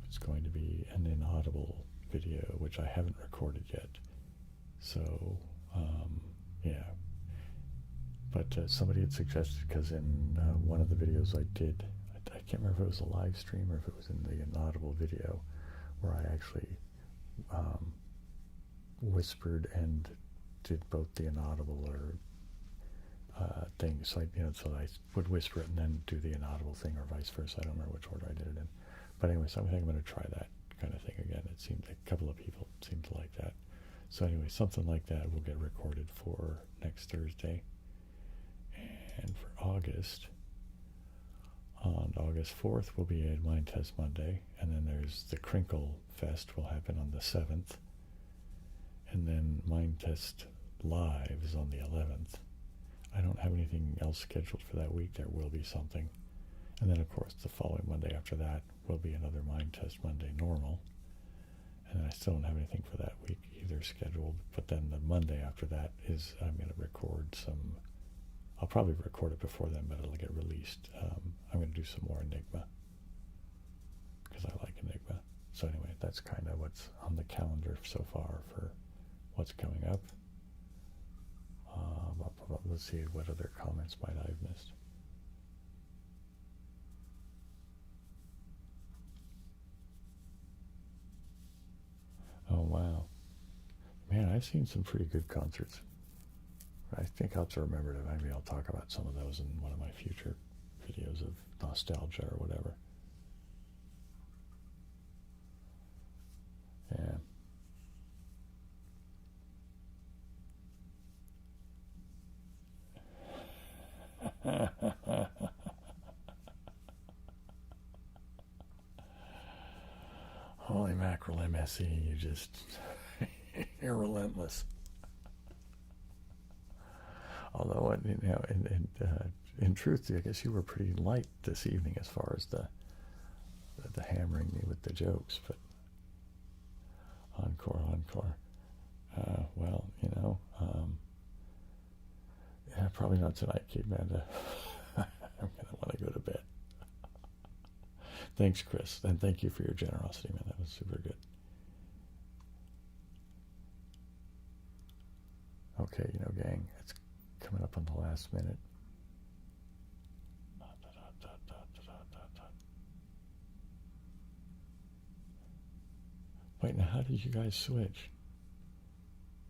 it's going to be an inaudible video, which I haven't recorded yet. So, yeah. But somebody had suggested, because in one of the videos I did, I can't remember if it was a live stream or if it was in the inaudible video, where I actually whispered and did both the inaudible or thing. So I would whisper it and then do the inaudible thing, or vice versa. I don't remember which order I did it in. But anyway, so I think I'm going to try that kind of thing again. It seemed like a couple of people seemed to like that. So anyway, something like that will get recorded for next Thursday. And for August, on August 4th will be a Mind Test Monday, and then there's the Crinkle Fest will happen on the 7th, and then Mind Test Live is on the 11th. I don't have anything else scheduled for that week. There will be something. And then, of course, the following Monday after that will be another Mind Test Monday normal. And then I still don't have anything for that week either scheduled. But then the Monday after that is I'm going to record some. I'll probably record it before then, but it'll get released. I'm going to do some more Enigma, because I like Enigma. So anyway, that's kind of what's on the calendar so far for what's coming up. Let's see what other comments might I have missed. Oh wow, man, I've seen some pretty good concerts. I think I'll have to remember to maybe I'll talk about some of those in one of my future videos of nostalgia or whatever. Yeah. Holy mackerel, MSE, you just, you're relentless. Although, in truth, I guess you were pretty light this evening as far as the hammering me with the jokes, but encore. Well, you know, yeah, probably not tonight, Kate Manda. I'm gonna want to go to bed. Thanks, Chris, and thank you for your generosity, man. That was super good. Okay, you know, gang, it's coming up on the last minute. Wait, now how did you guys switch?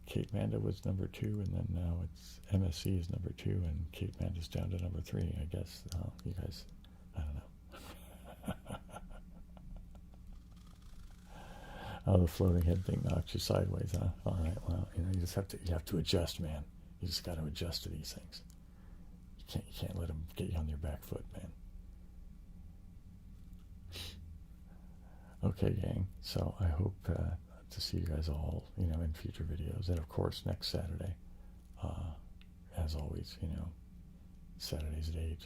Kate Manda was number 2, and then now it's MSC is number 2, and Kate Manda's down to number 3, I guess. Oh, you guys, I don't know. Oh, the floating head thing knocked you sideways, huh? All right, well, you know, you have to adjust, man. You just got to adjust to these things. You can't let them get you on your back foot, man. Okay, gang. So I hope to see you guys all, you know, in future videos, and of course next Saturday, as always, you know, Saturdays at 8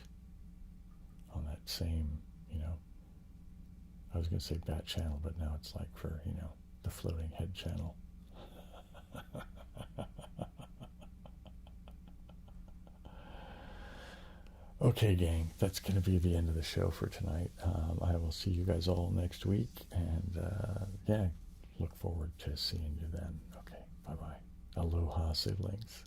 on that same, you know, I was going to say bat channel, but now it's like for, you know, the floating head channel. Okay, gang, that's going to be the end of the show for tonight. I will see you guys all next week, and yeah, look forward to seeing you then. Okay, bye-bye. Aloha, siblings.